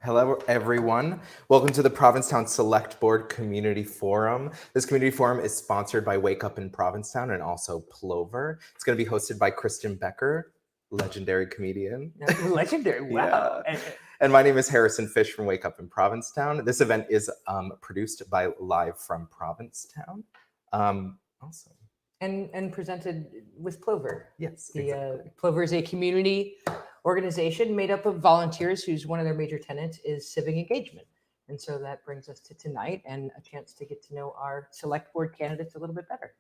Hello, everyone. Welcome to the Provincetown Select Board Community Forum. This community forum is sponsored by Wake Up in Provincetown and also PLOVR. It's going to be hosted by Kristen Becker, legendary comedian. Legendary, wow. Yeah. And my name is Harrison Fish from Wake Up in Provincetown. This event is produced by Live from Provincetown. Awesome. And presented with PLOVR. Yes, exactly. PLOVR is a community organization made up of volunteers whose one of their major tenets is civic engagement. And so that brings us to tonight and a chance to get to know our select board candidates a little bit better.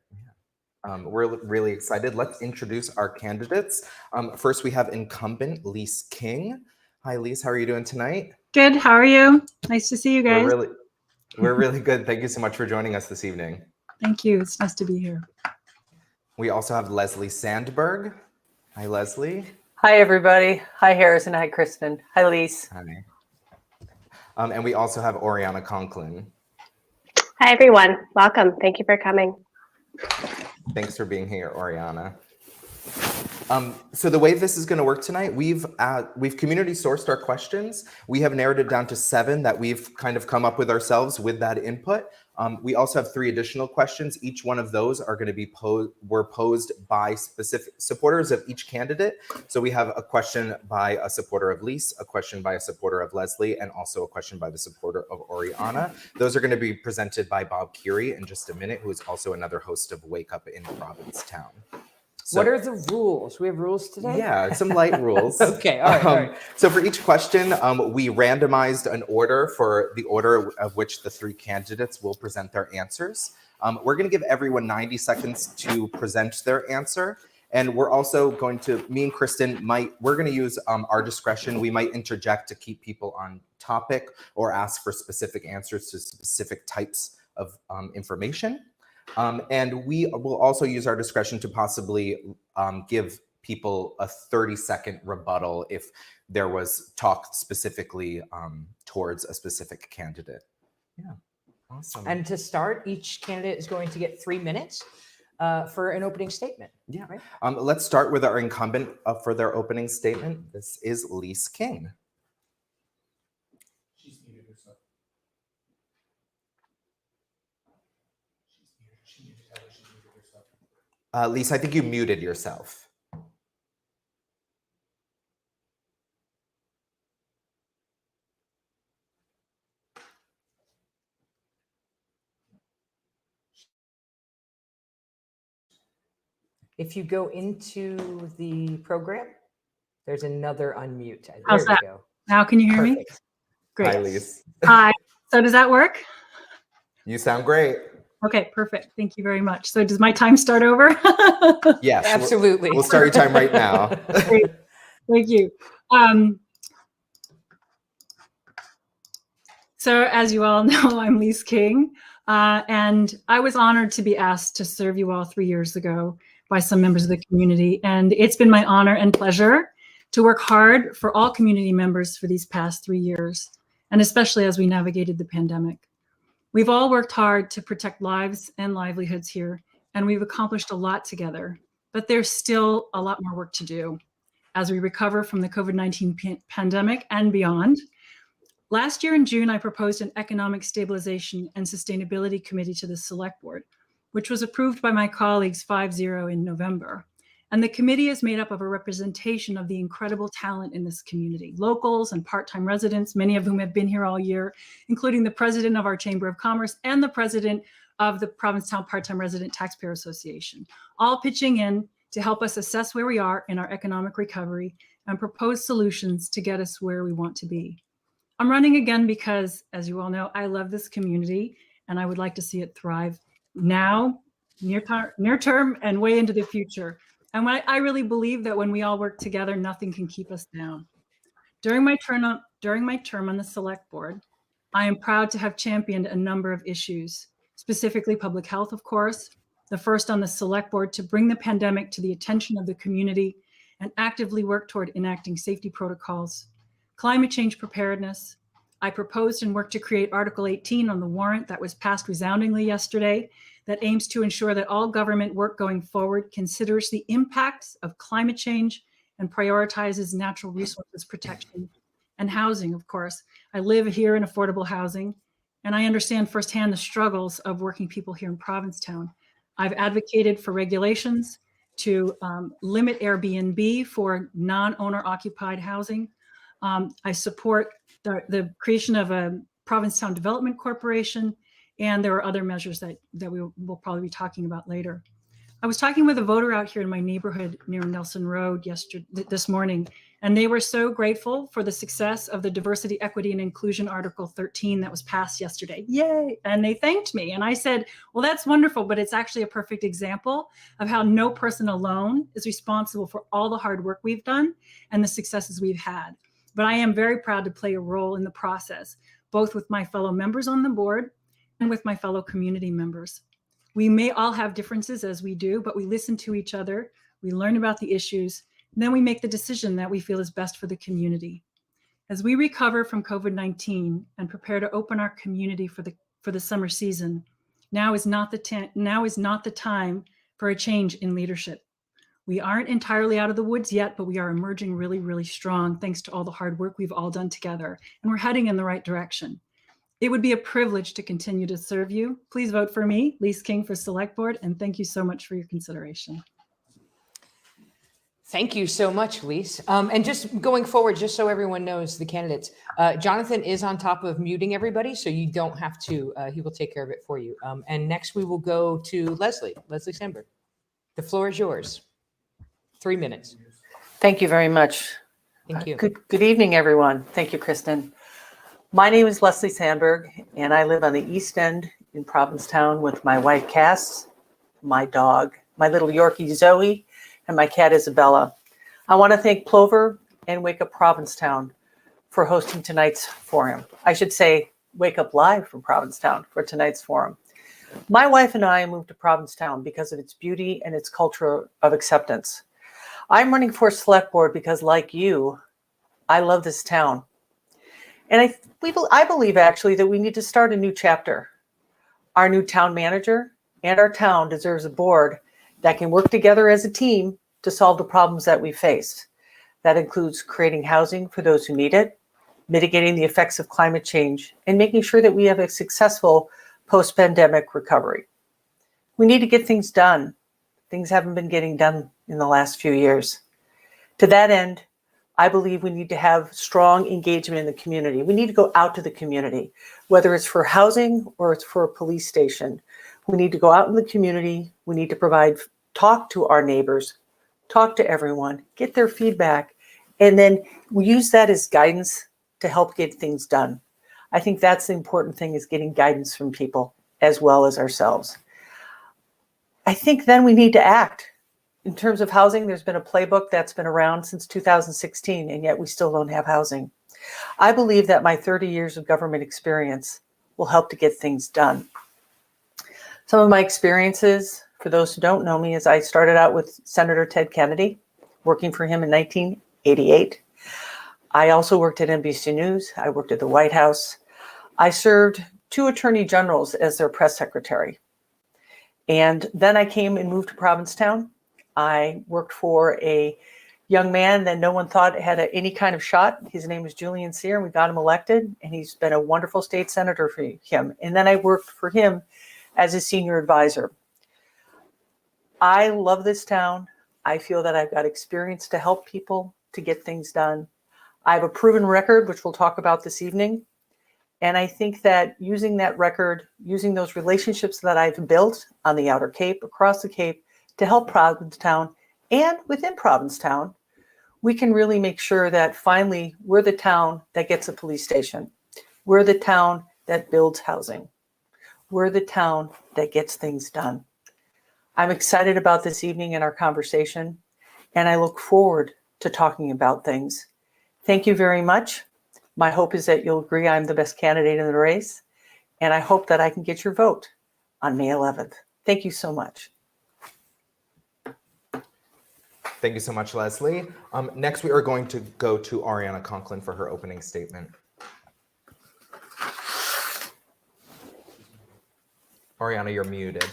Yeah. We're really excited. Let's introduce our candidates. First, we have incumbent Lise King. Hi, Lise. How are you doing tonight? Good. How are you? Nice to see you guys. We're really good. Thank you so much for joining us this evening. Thank you. It's nice to be here. We also have Leslie Sandberg. Hi, Leslie. Hi, everybody. Hi, Harrison. Hi, Kristen. Hi, Lise. Hi. And we also have Oriana Conklin. Hi, everyone. Welcome. Thank you for coming. Thanks for being here, Oriana. So the way this is going to work tonight, we've community sourced our questions. We have narrowed it down to 7 that we've kind of come up with ourselves with that input. We also have 3 additional questions. Each one of those are going to be posed by specific supporters of each candidate. So we have a question by a supporter of Lise, a question by a supporter of Leslie, and also a question by the supporter of Oriana. Those are going to be presented by Bob Curie in just a minute, who is also another host of Wake Up in Provincetown. So, what are the rules? We have rules today? Yeah, some light rules. Okay, all right. So for each question, we randomized an order for the order of which the 3 candidates will present their answers. We're going to give everyone 90 seconds to present their answer. And we're also going to, me and Kristen we're going to use our discretion. We might interject to keep people on topic or ask for specific answers to specific types of information. And we will also use our discretion to possibly give people a 30-second rebuttal if there was talk specifically towards a specific candidate. Yeah, awesome. And to start, each candidate is going to get 3 minutes for an opening statement. Yeah, right. Let's start with our incumbent for their opening statement. This is Lise King. Lise, I think you muted yourself. If you go into the program, there's another unmute. How's that? Go. Now can you hear Perfect. me? Great. Hi, Lise. Hi. So does that work? You sound great. Okay, perfect. Thank you very much. So does my time start over? Yes, absolutely. We'll start your time right now. Great. Thank you. So as you all know, I'm Lise King, and I was honored to be asked to serve you all 3 years ago by some members of the community. And it's been my honor and pleasure to work hard for all community members for these past 3 years, and especially as we navigated the pandemic. We've all worked hard to protect lives and livelihoods here, and we've accomplished a lot together, but there's still a lot more work to do as we recover from the COVID-19 pandemic and beyond. Last year in June, I proposed an Economic Stabilization and Sustainability Committee to the Select Board, which was approved by my colleagues 5-0 in November. And the committee is made up of a representation of the incredible talent in this community, locals and part-time residents, many of whom have been here all year, including the president of our Chamber of Commerce and the president of the Provincetown Part-Time Resident Taxpayer Association, all pitching in to help us assess where we are in our economic recovery and propose solutions to get us where we want to be. I'm running again because, as you all know, I love this community and I would like to see it thrive now, near term, and way into the future. And I really believe that when we all work together, nothing can keep us down. During my term on the Select Board, I am proud to have championed a number of issues, specifically public health, of course, the first on the Select Board to bring the pandemic to the attention of the community and actively work toward enacting safety protocols, climate change preparedness. I proposed and worked to create Article 18 on the warrant that was passed resoundingly yesterday that aims to ensure that all government work going forward considers the impacts of climate change and prioritizes natural resources protection and housing, of course. I live here in affordable housing, and I understand firsthand the struggles of working people here in Provincetown. I've advocated for regulations to limit Airbnb for non-owner occupied housing. I support the creation of a Provincetown Development Corporation, and there are other measures that we will probably be talking about later. I was talking with a voter out here in my neighborhood near Nelson Road this morning, and they were so grateful for the success of the Diversity, Equity, and Inclusion Article 13 that was passed yesterday. Yay! And they thanked me. And I said, well, that's wonderful, but it's actually a perfect example of how no person alone is responsible for all the hard work we've done and the successes we've had. But I am very proud to play a role in the process, both with my fellow members on the board and with my fellow community members. We may all have differences, as we do, but we listen to each other, we learn about the issues, and then we make the decision that we feel is best for the community. As we recover from COVID-19 and prepare to open our community for the summer season, now is not the time for a change in leadership. We aren't entirely out of the woods yet, but we are emerging really, really strong thanks to all the hard work we've all done together, and we're heading in the right direction. It would be a privilege to continue to serve you. Please vote for me, Lise King, for Select Board, and thank you so much for your consideration. Thank you so much, Lise. And just going forward, just so everyone knows the candidates, Jonathan is on top of muting everybody, so you don't have to, he will take care of it for you. And next we will go to Leslie Sandberg. The floor is yours. 3 minutes. Thank you very much. Thank you. Good evening, everyone. Thank you, Kristen. My name is Leslie Sandberg, and I live on the East End in Provincetown with my wife, Cass, my dog, my little Yorkie, Zoe, and my cat, Isabella. I want to thank PLOVR and Wake Up Provincetown for hosting tonight's forum. I should say Wake Up Live from Provincetown for tonight's forum. My wife and I moved to Provincetown because of its beauty and its culture of acceptance. I'm running for Select Board because, like you, I love this town. And I believe actually that we need to start a new chapter. Our new town manager and our town deserves a board that can work together as a team to solve the problems that we face. That includes creating housing for those who need it, mitigating the effects of climate change, and making sure that we have a successful post-pandemic recovery. We need to get things done. Things haven't been getting done in the last few years. To that end, I believe we need to have strong engagement in the community. We need to go out to the community, whether it's for housing or it's for a police station. We need to go out in the community. We need to talk to our neighbors, talk to everyone, get their feedback, and then we use that as guidance to help get things done. I think that's the important thing, is getting guidance from people as well as ourselves. I think then we need to act. In terms of housing, there's been a playbook that's been around since 2016, and yet we still don't have housing. I believe that my 30 years of government experience will help to get things done. Some of my experiences, for those who don't know me, is I started out with Senator Ted Kennedy, working for him in 1988. I also worked at NBC News. I worked at the White House. I served 2 attorney generals as their press secretary. And then I came and moved to Provincetown. I worked for a young man that no one thought had any kind of shot. His name is Julian Sear, and we got him elected, and he's been a wonderful state senator for him. And then I worked for him as a senior advisor. I love this town. I feel that I've got experience to help people to get things done. I have a proven record, which we'll talk about this evening. And I think that using that record, using those relationships that I've built on the Outer Cape, across the Cape, to help Provincetown and within Provincetown, we can really make sure that finally we're the town that gets a police station. We're the town that builds housing. We're the town that gets things done. I'm excited about this evening and our conversation, and I look forward to talking about things. Thank you very much. My hope is that you'll agree I'm the best candidate in the race, and I hope that I can get your vote on May 11th. Thank you so much. Thank you so much, Leslie. Next, we are going to go to Ariana Conklin for her opening statement. Ariana, you're muted.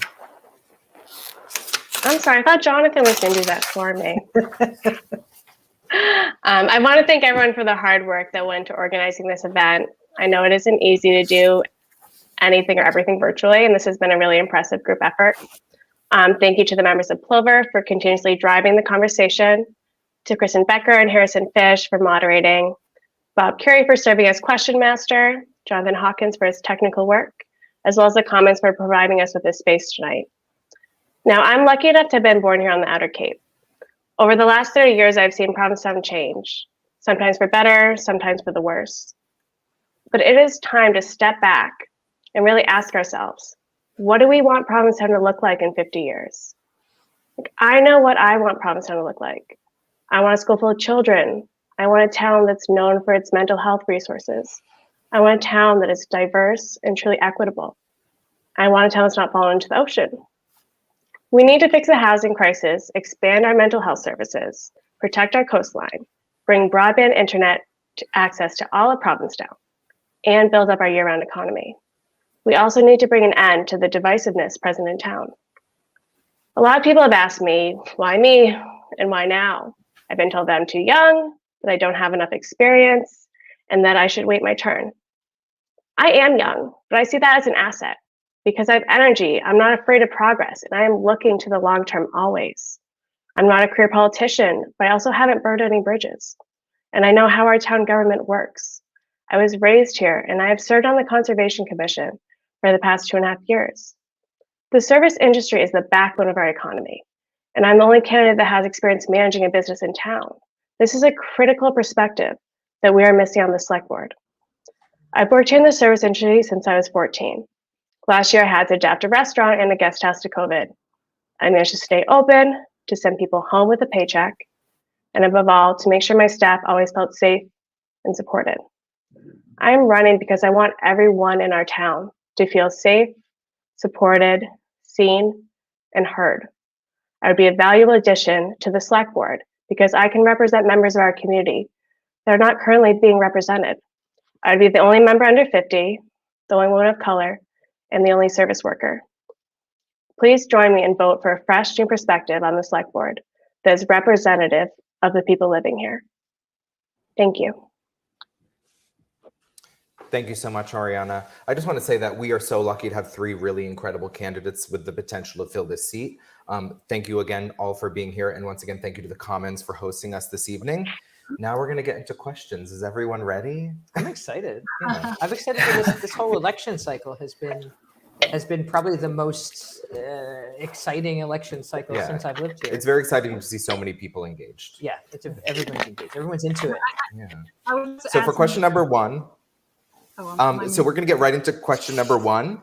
I'm sorry, I thought Jonathan was going to do that for me. I want to thank everyone for the hard work that went into organizing this event. I know it isn't easy to do anything or everything virtually, and this has been a really impressive group effort. Thank you to the members of PLOVR for continuously driving the conversation, to Kristen Becker and Harrison Fish for moderating, Bob Curry for serving as question master, Jonathan Hawkins for his technical work, as well as the Commons for providing us with this space tonight. Now, I'm lucky enough to have been born here on the Outer Cape. Over the last 30 years, I've seen Provincetown change, sometimes for better, sometimes for the worse. But it is time to step back and really ask ourselves, what do we want Provincetown to look like in 50 years? I know what I want Provincetown to look like. I want a school full of children. I want a town that's known for its mental health resources. I want a town that is diverse and truly equitable. I want a town that's not fallen into the ocean. We need to fix the housing crisis, expand our mental health services, protect our coastline, bring broadband internet access to all of Provincetown, and build up our year-round economy. We also need to bring an end to the divisiveness present in town. A lot of people have asked me, why me and why now? I've been told that I'm too young, that I don't have enough experience, and that I should wait my turn. I am young, but I see that as an asset because I have energy. I'm not afraid of progress, and I am looking to the long term always. I'm not a career politician, but I also haven't burned any bridges. And I know how our town government works. I was raised here, and I have served on the Conservation Commission for the past 2.5 years. The service industry is the backbone of our economy, and I'm the only candidate that has experience managing a business in town. This is a critical perspective that we are missing on the select board. I've worked here in the service industry since I was 14. Last year, I had to adapt a restaurant and a guest house to COVID. I managed to stay open, to send people home with a paycheck, and above all, to make sure my staff always felt safe and supported. I am running because I want everyone in our town to feel safe, supported, seen, and heard. I would be a valuable addition to the select board because I can represent members of our community that are not currently being represented. I would be the only member under 50, the only woman of color, and the only service worker. Please join me and vote for a fresh new perspective on the select board that is representative of the people living here. Thank you. Thank you so much, Ariana. I just want to say that we are so lucky to have 3 really incredible candidates with the potential to fill this seat. Thank you again all for being here. And once again, thank you to the Commons for hosting us this evening. Now we're going to get into questions. Is everyone ready? I'm excited. Yeah. I'm excited for this whole election cycle has been probably the most exciting election cycle Yeah. since I've lived here. It's very exciting to see so many people engaged. Yeah, everyone's engaged. Everyone's into it. Yeah. So for question number 1, so we're going to get right into question number 1.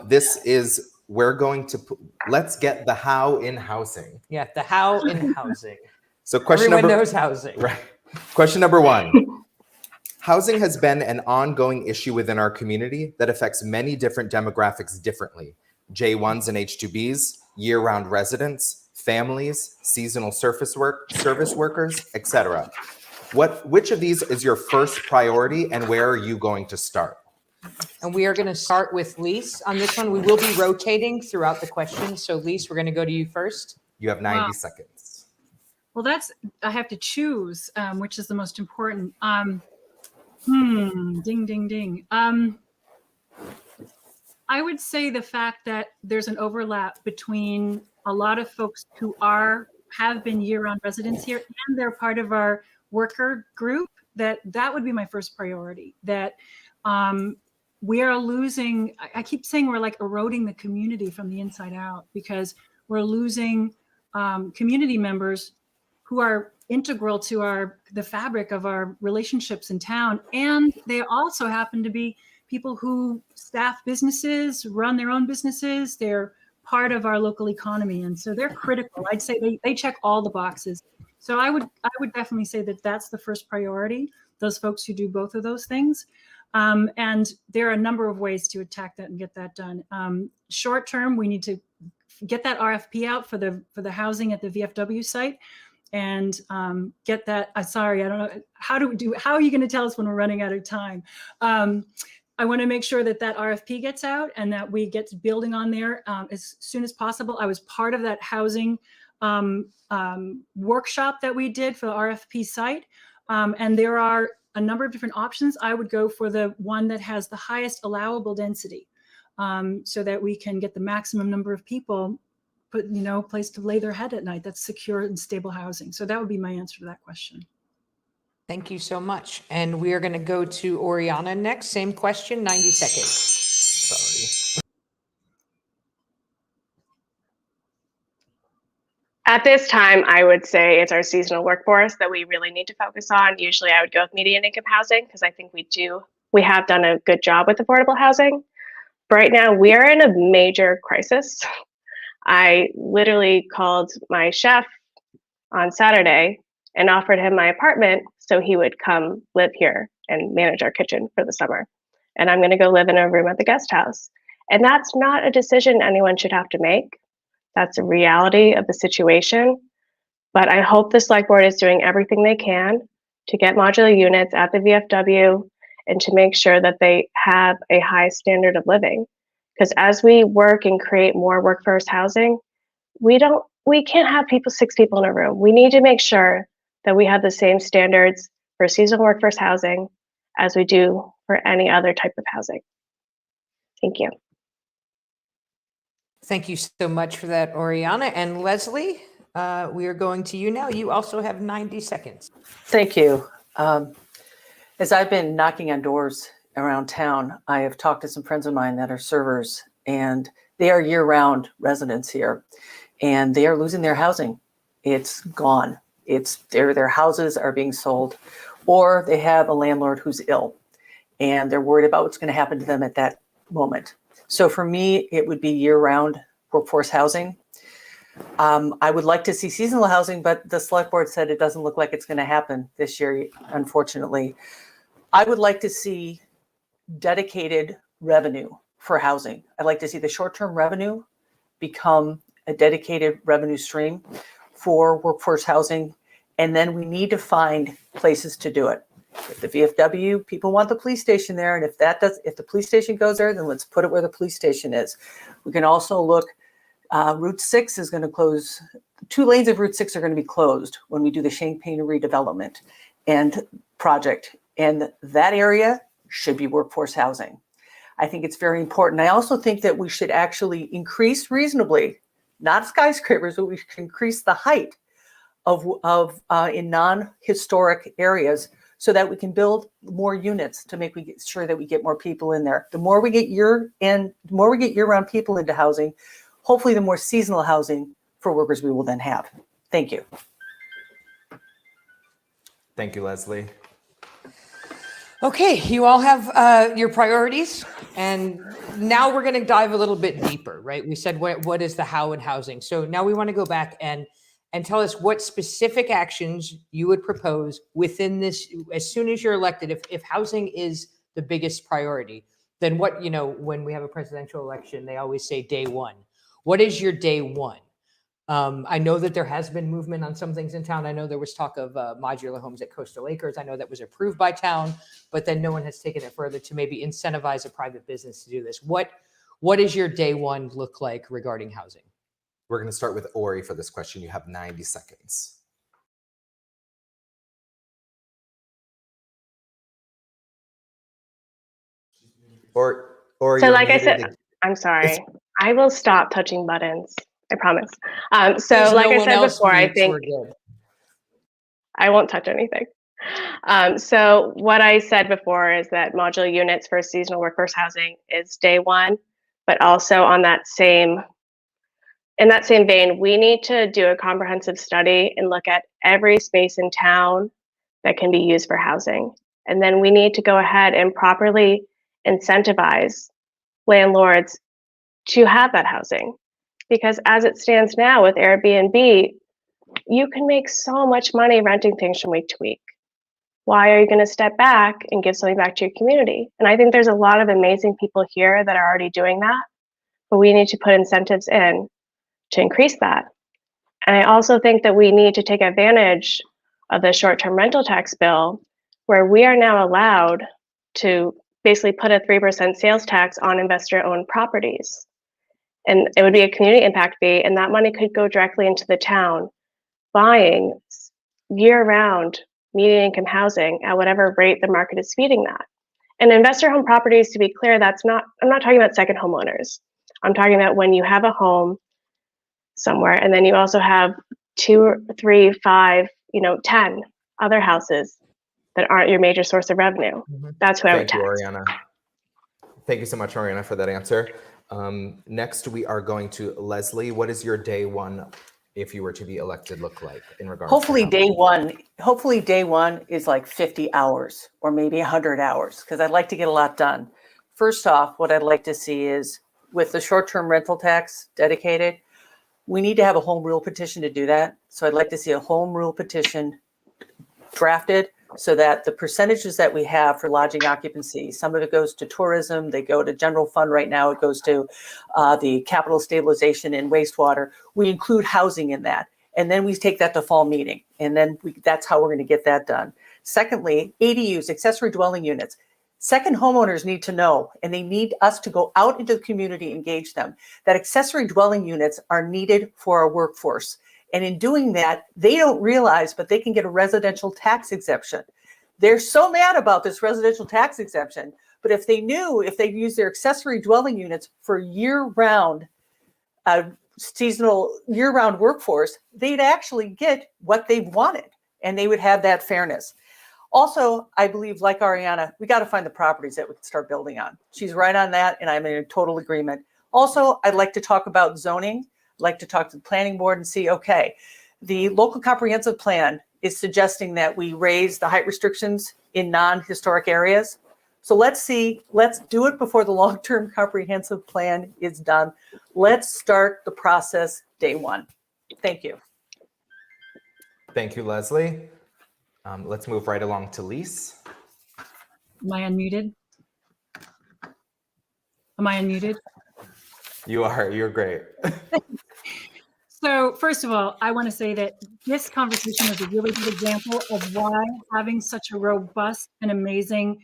This is, let's get the how in housing. Yeah, the how in housing. So question Everyone number knows housing. Right. Question number 1. Housing has been an ongoing issue within our community that affects many different demographics differently. J1s and H2Bs, year-round residents, families, seasonal service workers, etc. Which of these is your first priority and where are you going to start? And we are going to start with Lise on this one. We will be rotating throughout the questions. So Lise, we're going to go to you first. You have 90 seconds. Well, I have to choose which is the most important. Ding, ding, ding. I would say the fact that there's an overlap between a lot of folks who have been year-round residents here and they're part of our worker group, that would be my first priority. That we are losing, I keep saying we're like eroding the community from the inside out because we're losing community members who are integral to the fabric of our relationships in town. And they also happen to be people who staff businesses, run their own businesses. They're part of our local economy. And so they're critical. I'd say they check all the boxes. So I would definitely say that that's the first priority, those folks who do both of those things. And there are a number of ways to attack that and get that done. Short term, we need to get that RFP out for the housing at the VFW site and get that. Sorry, I don't know. How are you going to tell us when we're running out of time? I want to make sure that RFP gets out and that we get building on there as soon as possible. I was part of that housing workshop that we did for the RFP site. And there are a number of different options. I would go for the one that has the highest allowable density, so that we can get the maximum number of people, but place to lay their head at night. That's secure and stable housing. So that would be my answer to that question. Thank you so much. And we are going to go to Oriana next. Same question, 90 seconds. Sorry. At this time, I would say it's our seasonal workforce that we really need to focus on. Usually I would go with median income housing because I think we have done a good job with affordable housing. But right now we are in a major crisis. I literally called my chef on Saturday and offered him my apartment so he would come live here and manage our kitchen for the summer. And I'm going to go live in a room at the guest house. And that's not a decision anyone should have to make. That's a reality of the situation. But I hope the select board is doing everything they can to get modular units at the VFW and to make sure that they have a high standard of living. Because as we work and create more workforce housing, we can't have 6 people in a room. We need to make sure that we have the same standards for seasonal workforce housing as we do for any other type of housing. Thank you. Thank you so much for that, Oriana. And Leslie, we are going to you now. You also have 90 seconds. Thank you. As I've been knocking on doors around town, I have talked to some friends of mine that are servers, and they are year-round residents here, and they are losing their housing. It's gone. Their houses are being sold, or they have a landlord who's ill, and they're worried about what's going to happen to them at that moment. So for me, it would be year-round workforce housing. I would like to see seasonal housing, but the select board said it doesn't look like it's going to happen this year, unfortunately. I would like to see dedicated revenue for housing. I'd like to see the short-term revenue become a dedicated revenue stream for workforce housing. And then we need to find places to do it. If the VFW, people want the police station there. And if the police station goes there, then let's put it where the police station is. We can also look, Route 6 is going to close. 2 lanes of Route 6 are going to be closed when we do the Champaign redevelopment and project. And that area should be workforce housing. I think it's very important. I also think that we should actually increase reasonably, not skyscrapers, but we should increase the height of in non-historic areas so that we can build more units to make sure that we get more people in there. The more we get year-round people into housing, hopefully the more seasonal housing for workers we will then have. Thank you. Thank you, Leslie. Okay, you all have your priorities, and now we're going to dive a little bit deeper, right? We said what is the how in housing. So now we want to go back and tell us what specific actions you would propose within this as soon as you're elected. If housing is the biggest priority, then what, when we have a presidential election, they always say day one. What is your day one? I know that there has been movement on some things in town. I know there was talk of modular homes at Coastal Acres. I know that was approved by town, but then no one has taken it further to maybe incentivize a private business to do this. What does your day one look like regarding housing? We're going to start with Ori for this question. You have 90 seconds. Or so like I said, I'm sorry. I will stop touching buttons. I promise. So like I said before, I think I won't touch anything. So what I said before is that modular units for seasonal workforce housing is day one, but also in that same vein, we need to do a comprehensive study and look at every space in town that can be used for housing. And then we need to go ahead and properly incentivize landlords to have that housing. Because as it stands now with Airbnb, you can make so much money renting things from week to week. Why are you going to step back and give something back to your community? And I think there's a lot of amazing people here that are already doing that, but we need to put incentives in to increase that. And I also think that we need to take advantage of the short-term rental tax bill, where we are now allowed to basically put a 3% sales tax on investor-owned properties. And it would be a community impact fee, and that money could go directly into the town buying year-round median income housing at whatever rate the market is feeding that. And investor home properties, to be clear, I'm not talking about second homeowners. I'm talking about when you have a home somewhere and then you also have 2, 3, 5, 10 other houses that aren't your major source of revenue. That's who I would Thank you, tax. Oriana. Thank you so much, Oriana, for that answer. Next, we are going to Leslie. What is your day one, if you were to be elected, look like in regards Hopefully to day one is like 50 hours or maybe 100 hours, because I'd like to get a lot done. First off, what I'd like to see is with the short-term rental tax dedicated, we need to have a home rule petition to do that. So I'd like to see a home rule petition drafted so that the percentages that we have for lodging occupancy, some of it goes to tourism, they go to general fund right now, it goes to the capital stabilization and wastewater. We include housing in that. And then we take that to fall meeting. And then that's how we're going to get that done. Secondly, ADUs, accessory dwelling units. Second homeowners need to know, and they need us to go out into the community, engage them, that accessory dwelling units are needed for our workforce. And in doing that, they don't realize, but they can get a residential tax exemption. They're so mad about this residential tax exemption, but if they knew, if they use their accessory dwelling units for year-round, seasonal, year-round workforce, they'd actually get what they wanted, and they would have that fairness. Also, I believe, like Ariana, we got to find the properties that we can start building on. She's right on that, and I'm in total agreement. Also, I'd like to talk about zoning. I'd like to talk to the planning board and see, okay, the local comprehensive plan is suggesting that we raise the height restrictions in non-historic areas. So let's do it before the long-term comprehensive plan is done. Let's start the process day one. Thank you. Thank you, Leslie. Let's move right along to Lise. Am I unmuted? Am I unmuted? You are, you're great. So first of all, I want to say that this conversation is a really good example of why having such a robust and amazing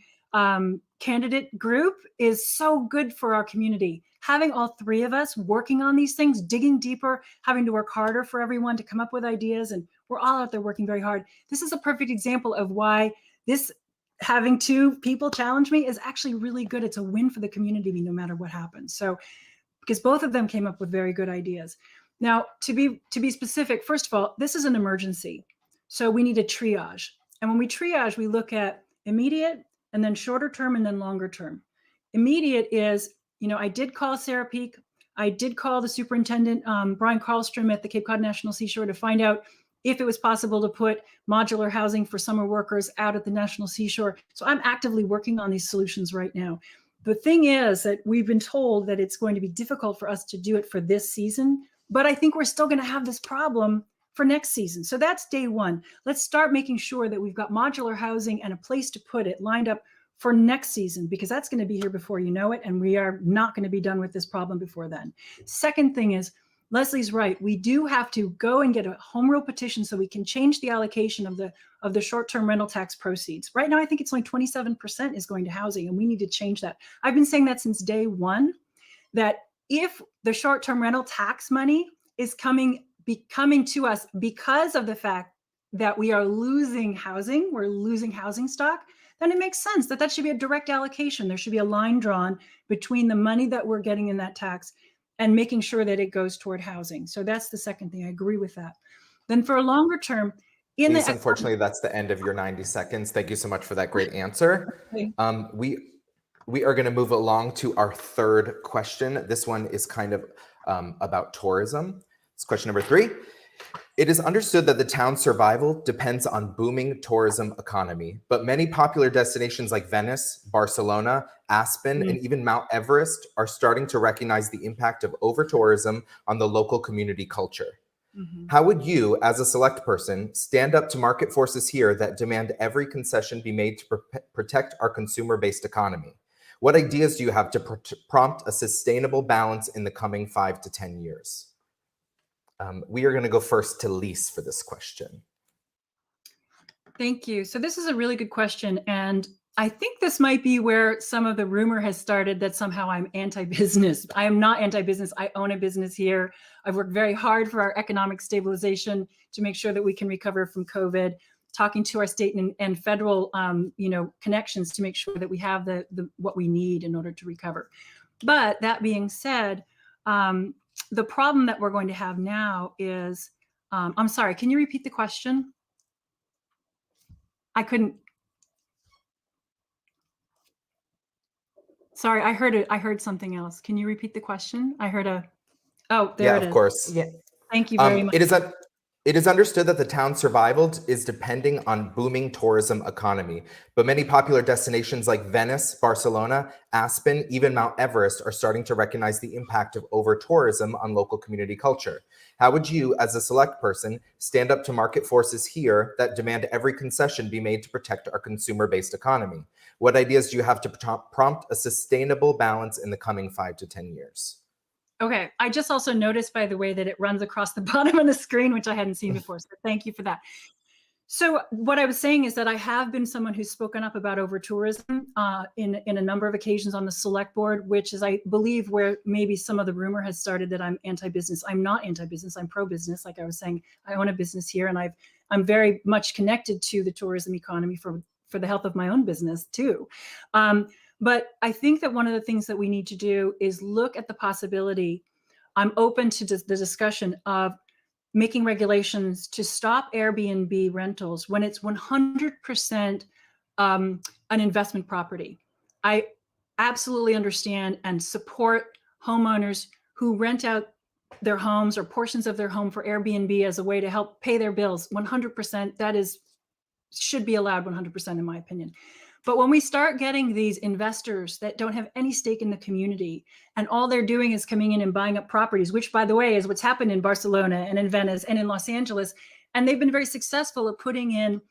candidate group is so good for our community. Having all three of us working on these things, digging deeper, having to work harder for everyone to come up with ideas, and we're all out there working very hard. This is a perfect example of why this having two people challenge me is actually really good. It's a win for the community no matter what happens. So because both of them came up with very good ideas. Now, to be specific, first of all, this is an emergency. So we need a triage. And when we triage, we look at immediate and then shorter term and then longer term. Immediate is, I did call Sarah Peak. I did call the superintendent, Brian Carlstrom at the Cape Cod National Seashore to find out if it was possible to put modular housing for summer workers out at the National Seashore. So I'm actively working on these solutions right now. The thing is that we've been told that it's going to be difficult for us to do it for this season, but I think we're still going to have this problem for next season. So that's day one. Let's start making sure that we've got modular housing and a place to put it lined up for next season, because that's going to be here before you know it, and we are not going to be done with this problem before then. Second thing is, Leslie's right. We do have to go and get a home rule petition so we can change the allocation of the short-term rental tax proceeds. Right now, I think it's only 27% is going to housing, and we need to change that. I've been saying that since day one, that if the short-term rental tax money is coming to us because of the fact that we are losing housing, we're losing housing stock, then it makes sense that should be a direct allocation. There should be a line drawn between the money that we're getting in that tax and making sure that it goes toward housing. So that's the second thing. I agree with that. Then for a longer term, Unfortunately, that's the end of your 90 seconds. Thank you so much for that great answer. Okay. We are going to move along to our third question. This one is kind of about tourism. It's question number 3. It is understood that the town's survival depends on booming tourism economy, but many popular destinations like Venice, Barcelona, Aspen, and even Mount Everest are starting to recognize the impact of over-tourism on the local community culture. How would you, as a select person, stand up to market forces here that demand every concession be made to protect our consumer-based economy? What ideas do you have to prompt a sustainable balance in the coming 5 to 10 years? We are going to go first to Lise for this question. Thank you. So this is a really good question. And I think this might be where some of the rumor has started that somehow I'm anti-business. I am not anti-business. I own a business here. I've worked very hard for our economic stabilization to make sure that we can recover from COVID, talking to our state and federal connections to make sure that we have the what we need in order to recover. But that being said, the problem that we're going to have now is, I'm sorry, can you repeat the question? I couldn't. Sorry, I heard it. I heard something else. Can you repeat the question? I heard oh, there Yeah, it is. of course. Yeah. Thank you very much. It is understood that the town's survival is depending on booming tourism economy, but many popular destinations like Venice, Barcelona, Aspen, even Mount Everest are starting to recognize the impact of over-tourism on local community culture. How would you, as a select person, stand up to market forces here that demand every concession be made to protect our consumer-based economy? What ideas do you have to prompt a sustainable balance in the coming 5 to 10 years? Okay, I just also noticed, by the way, that it runs across the bottom of the screen, which I hadn't seen before. So thank you for that. So what I was saying is that I have been someone who's spoken up about over-tourism in a number of occasions on the select board, which is, I believe, where maybe some of the rumor has started that I'm anti-business. I'm not anti-business. I'm pro-business. Like I was saying, I own a business here, and I'm very much connected to the tourism economy for the health of my own business too. But I think that one of the things that we need to do is look at the possibility. I'm open to the discussion of making regulations to stop Airbnb rentals when it's 100% an investment property. I absolutely understand and support homeowners who rent out their homes or portions of their home for Airbnb as a way to help pay their bills. 100%, that should be allowed 100% in my opinion. But when we start getting these investors that don't have any stake in the community, and all they're doing is coming in and buying up properties, which, by the way, is what's happened in Barcelona and in Venice and in Los Angeles, and they've been very successful at putting in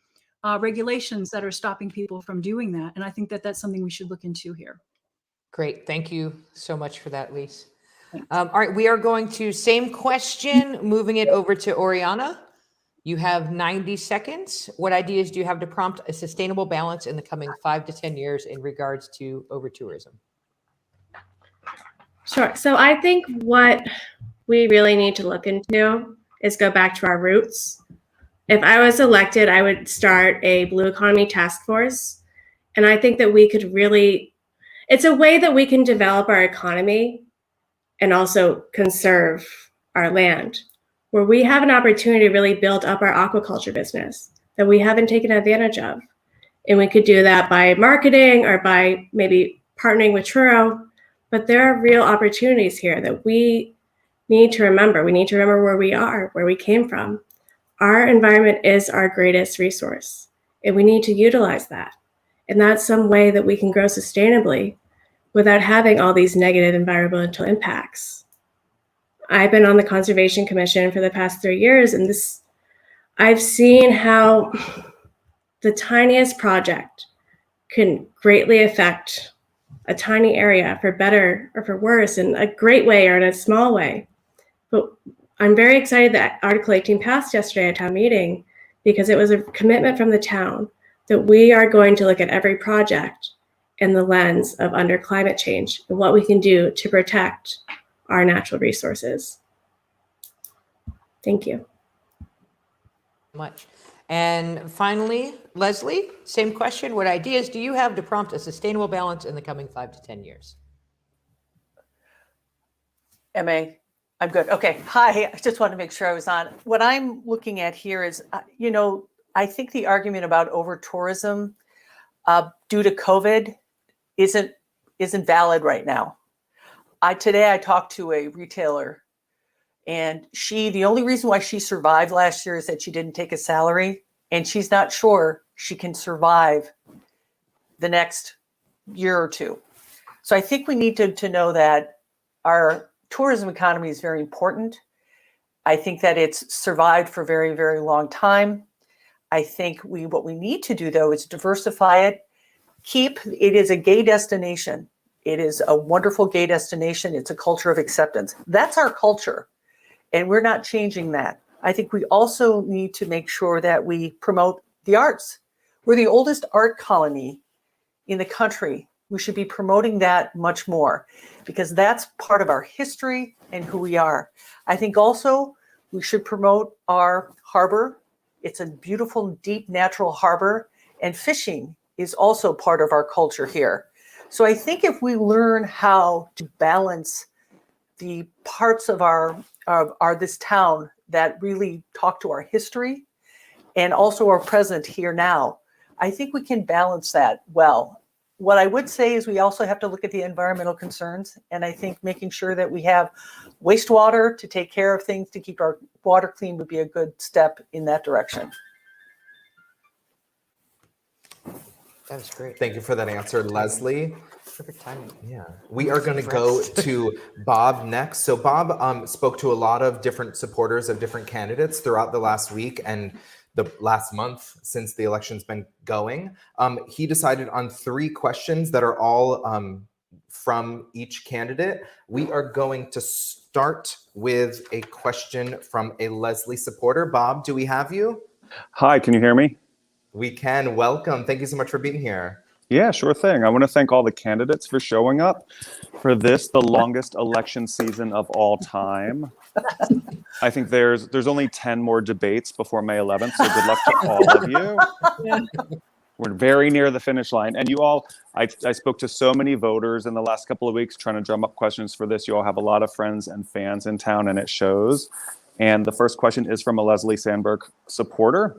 regulations that are stopping people from doing that. And I think that that's something we should look into here. Great. Thank you so much for that, Lise. All right, we are going to same question, moving it over to Oriana. You have 90 seconds. What ideas do you have to prompt a sustainable balance in the coming 5 to 10 years in regards to over-tourism? Sure. So I think what we really need to look into is go back to our roots. If I was elected, I would start a blue economy task force. And I think that we could really, it's a way that we can develop our economy and also conserve our land, where we have an opportunity to really build up our aquaculture business that we haven't taken advantage of. And we could do that by marketing or by maybe partnering with Truro. But there are real opportunities here that we need to remember. We need to remember where we are, where we came from. Our environment is our greatest resource, and we need to utilize that. And that's some way that we can grow sustainably without having all these negative environmental impacts. I've been on the Conservation Commission for the past 3 years, and I've seen how the tiniest project can greatly affect a tiny area for better or for worse, in a great way or in a small way. But I'm very excited that Article 18 passed yesterday at town meeting, because it was a commitment from the town that we are going to look at every project in the lens of under climate change and what we can do to protect our natural resources. Thank you. Much. And finally, Leslie, same question. What ideas do you have to prompt a sustainable balance in the coming 5 to 10 years? MA, I'm good. Okay. Hi. I just wanted to make sure I was on. What I'm looking at here is, I think the argument about over tourism due to COVID isn't valid right now. Today I talked to a retailer, and the only reason why she survived last year is that she didn't take a salary, and she's not sure she can survive the next year or two. So I think we need to know that our tourism economy is very important. I think that it's survived for a very, very long time. I think what we need to do, though, is diversify it. It is a gay destination. It is a wonderful gay destination. It's a culture of acceptance. That's our culture, and we're not changing that. I think we also need to make sure that we promote the arts. We're the oldest art colony in the country. We should be promoting that much more because that's part of our history and who we are. I think also we should promote our harbor. It's a beautiful, deep, natural harbor, and fishing is also part of our culture here. So I think if we learn how to balance the parts of our this town that really talk to our history and also are present here now, I think we can balance that well. What I would say is we also have to look at the environmental concerns, and I think making sure that we have wastewater to take care of things to keep our water clean would be a good step in that direction. That was great. Thank you for that answer, Leslie. Perfect timing. Yeah, we are going to go to Bob next. So Bob spoke to a lot of different supporters of different candidates throughout the last week and the last month since the election's been going. He decided on 3 questions that are all from each candidate. We are going to start with a question from a Leslie supporter. Bob, do we have you? Hi, can you hear me? We can. Welcome. Thank you so much for being here. Yeah, sure thing. I want to thank all the candidates for showing up for this, the longest election season of all time. I think there's only 10 more debates before May 11th, so good luck to all of you. Yeah. We're very near the finish line. And you all, I spoke to so many voters in the last couple of weeks trying to drum up questions for this. You all have a lot of friends and fans in town, and it shows. And the first question is from a Leslie Sandberg supporter.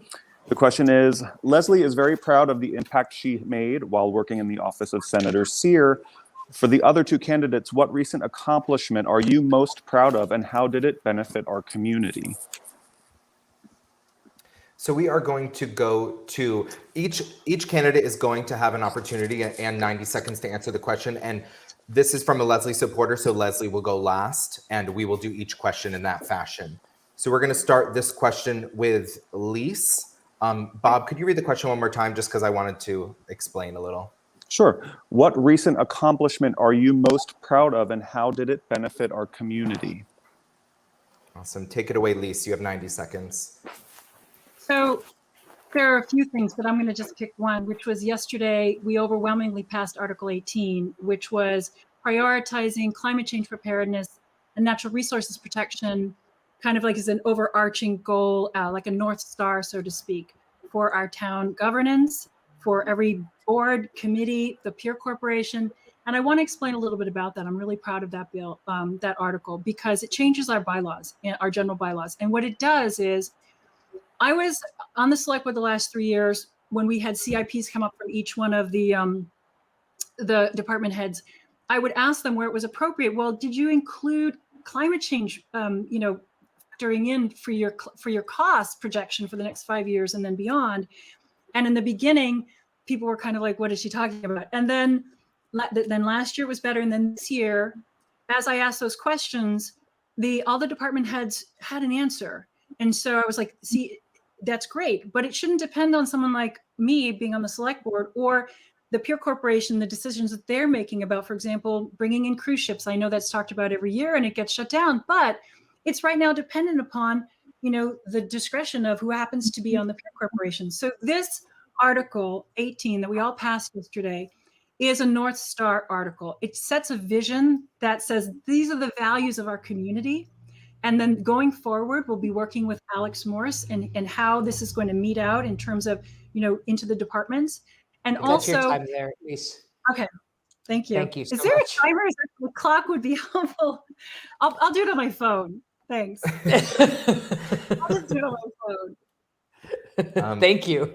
The question is, Leslie is very proud of the impact she made while working in the office of Senator Sear. For the other 2 candidates, what recent accomplishment are you most proud of, and how did it benefit our community? So we are going to go to each candidate is going to have an opportunity and 90 seconds to answer the question. And this is from a Leslie supporter, so Leslie will go last, and we will do each question in that fashion. So we're going to start this question with Lise. Bob, could you read the question one more time, just because I wanted to explain a little? Sure. What recent accomplishment are you most proud of, and how did it benefit our community? Awesome. Take it away, Lise. You have 90 seconds. So there are a few things, but I'm going to just pick one, which was yesterday we overwhelmingly passed Article 18, which was prioritizing climate change preparedness and natural resources protection, kind of like as an overarching goal, like a North Star, so to speak, for our town governance, for every board, committee, the peer corporation. And I want to explain a little bit about that. I'm really proud of that bill, that article, because it changes our bylaws, our general bylaws. And what it does is, I was on the select board the last 3 years when we had CIPs come up from each one of the department heads. I would ask them where it was appropriate. Well, did you include climate change, factoring in for your cost projection for the next 5 years and then beyond? And in the beginning, people were kind of like, what is she talking about? And then last year was better. And then this year, as I asked those questions, all the department heads had an answer. And so I was like, see, that's great, but it shouldn't depend on someone like me being on the select board or the peer corporation, the decisions that they're making about, for example, bringing in cruise ships. I know that's talked about every year and it gets shut down, but it's right now dependent upon, the discretion of who happens to be on the peer corporation. So this Article 18 that we all passed yesterday is a North Star article. It sets a vision that says these are the values of our community. And then going forward, we'll be working with Alex Morris and how this is going to meet out in terms of, into the departments. And That's your also, time there, Lise. okay, thank you. Thank you so Is there much. a timer? The clock would be helpful. I'll do it on my phone. Thanks. I'll just do it on my phone. Thank you.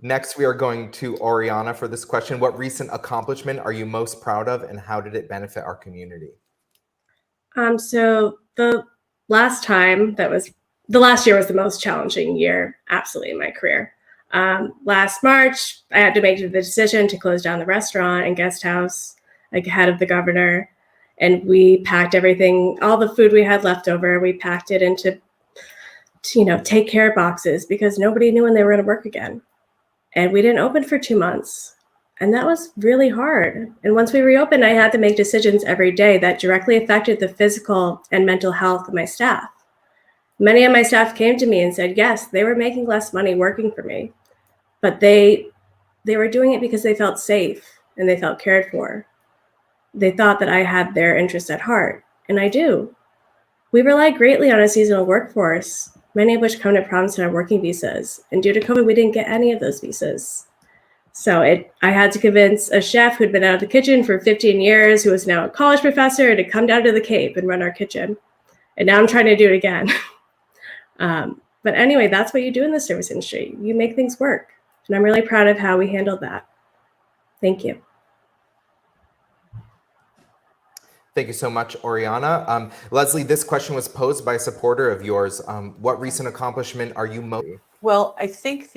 Next, we are going to Oriana for this question. What recent accomplishment are you most proud of, and how did it benefit our community? So the last year was the most challenging year, absolutely, in my career. Last March, I had to make the decision to close down the restaurant and guest house ahead of the governor. And we packed everything, all the food we had left over, we packed it into, take care boxes because nobody knew when they were going to work again. And we didn't open for 2 months. And that was really hard. And once we reopened, I had to make decisions every day that directly affected the physical and mental health of my staff. Many of my staff came to me and said, yes, they were making less money working for me, but they were doing it because they felt safe and they felt cared for. They thought that I had their interests at heart, and I do. We rely greatly on a seasonal workforce, many of which come to Provincetown on working visas, and due to COVID, we didn't get any of those visas. So I had to convince a chef who'd been out of the kitchen for 15 years, who was now a college professor, to come down to the Cape and run our kitchen. And now I'm trying to do it again. But anyway, that's what you do in the service industry. You make things work. And I'm really proud of how we handled that. Thank you. Thank you so much, Oriana. Leslie, this question was posed by a supporter of yours. What recent accomplishment are you most? Well, I think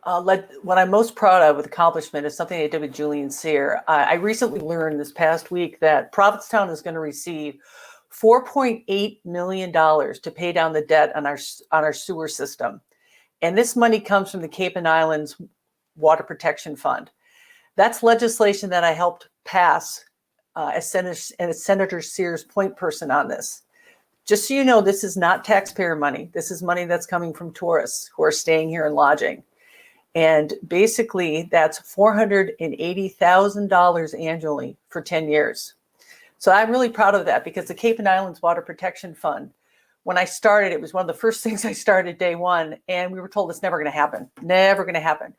what I'm most proud of with accomplishment is something I did with Julian Sear. I recently learned this past week that Provincetown is going to receive $4.8 million to pay down the debt on our sewer system. And this money comes from the Cape and Islands Water Protection Fund. That's legislation that I helped pass as Senator Sear's point person on this. Just so you know, this is not taxpayer money. This is money that's coming from tourists who are staying here and lodging. And basically, that's $480,000 annually for 10 years. So I'm really proud of that, because the Cape and Islands Water Protection Fund, when I started, it was one of the first things I started day one, and we were told it's never going to happen, never going to happen.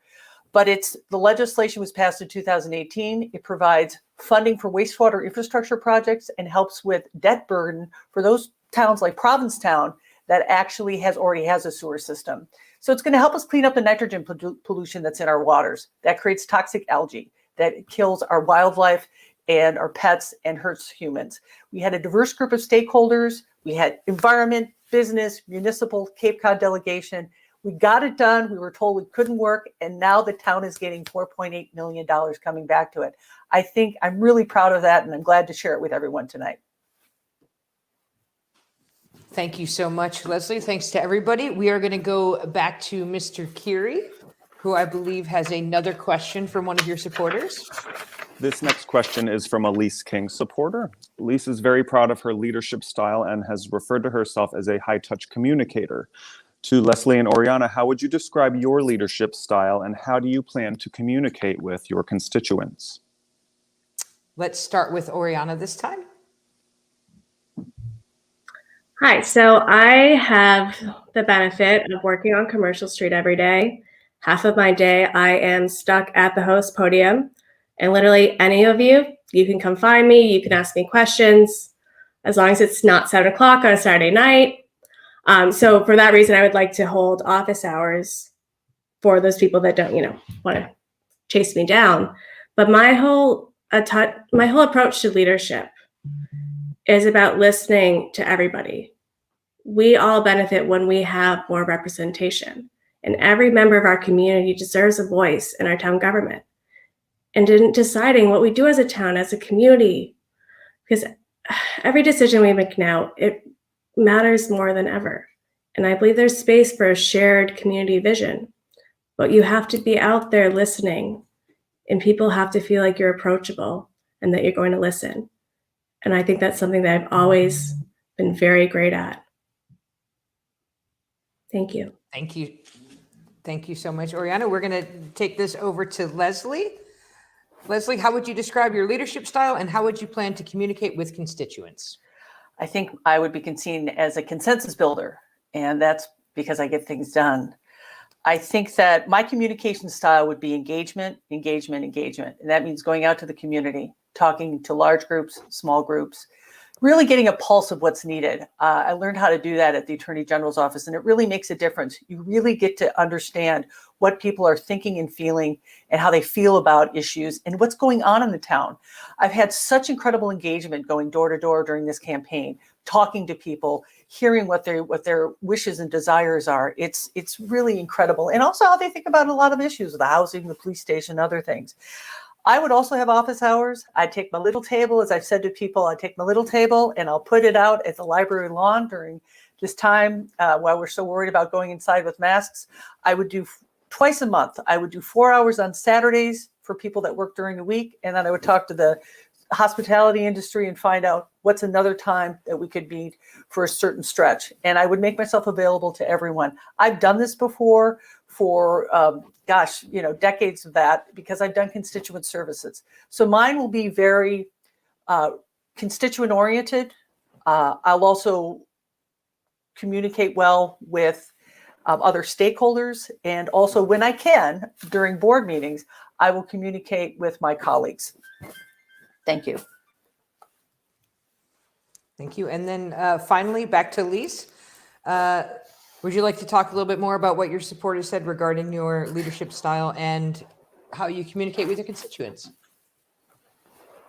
But the legislation was passed in 2018. It provides funding for wastewater infrastructure projects and helps with debt burden for those towns like Provincetown that actually already has a sewer system. So it's going to help us clean up the nitrogen pollution that's in our waters that creates toxic algae, that kills our wildlife and our pets and hurts humans. We had a diverse group of stakeholders. We had environment, business, municipal, Cape Cod delegation. We got it done. We were told we couldn't work. And now the town is getting $4.8 million coming back to it. I think I'm really proud of that, and I'm glad to share it with everyone tonight. Thank you so much, Leslie. Thanks to everybody. We are going to go back to Mr. Keary, who I believe has another question from one of your supporters. This next question is from Elise King supporter. Elise is very proud of her leadership style and has referred to herself as a high-touch communicator. To Leslie and Oriana, how would you describe your leadership style, and how do you plan to communicate with your constituents? Let's start with Oriana this time. Hi, so I have the benefit of working on Commercial Street every day. Half of my day, I am stuck at the host podium. And literally any of you can come find me. You can ask me questions, as long as it's not 7 o'clock on a Saturday night. So for that reason, I would like to hold office hours for those people that don't, want to chase me down. But my whole approach to leadership is about listening to everybody. We all benefit when we have more representation, and every member of our community deserves a voice in our town government. And in deciding what we do as a town, as a community, because every decision we make now, it matters more than ever. And I believe there's space for a shared community vision, but you have to be out there listening, and people have to feel like you're approachable and that you're going to listen. And I think that's something that I've always been very great at. Thank you. Thank you. Thank you so much, Oriana. We're going to take this over to Leslie. Leslie, how would you describe your leadership style, and how would you plan to communicate with constituents? I think I would be seen as a consensus builder, and that's because I get things done. I think that my communication style would be engagement, engagement, engagement. And that means going out to the community, talking to large groups, small groups, really getting a pulse of what's needed. I learned how to do that at the Attorney General's office, and it really makes a difference. You really get to understand what people are thinking and feeling, and how they feel about issues and what's going on in the town. I've had such incredible engagement going door to door during this campaign, talking to people, hearing what their wishes and desires are. It's really incredible. And also how they think about a lot of issues, the housing, the police station, other things. I would also have office hours. I'd take my little table, as I've said to people, I'd take my little table and I'll put it out at the library lawn during this time while we're so worried about going inside with masks. I would do twice a month. I would do 4 hours on Saturdays for people that work during the week. And then I would talk to the hospitality industry and find out what's another time that we could meet for a certain stretch. And I would make myself available to everyone. I've done this before for, decades of that, because I've done constituent services. So mine will be very constituent oriented. I'll also communicate well with other stakeholders. And also when I can, during board meetings, I will communicate with my colleagues. Thank you. Thank you. And then finally, back to Lise. Would you like to talk a little bit more about what your supporters said regarding your leadership style and how you communicate with your constituents?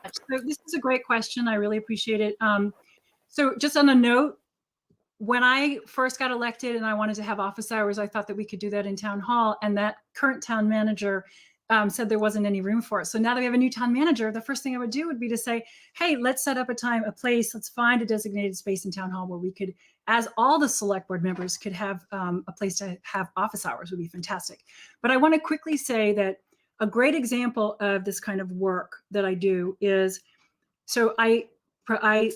So this is a great question. I really appreciate it. So just on a note, when I first got elected and I wanted to have office hours, I thought that we could do that in town hall, and that current town manager said there wasn't any room for it. So now that we have a new town manager, the first thing I would do would be to say, hey, let's set up a time, a place, let's find a designated space in town hall where we could, as all the select board members could have a place to have office hours would be fantastic. But I want to quickly say that a great example of this kind of work that I do is, so I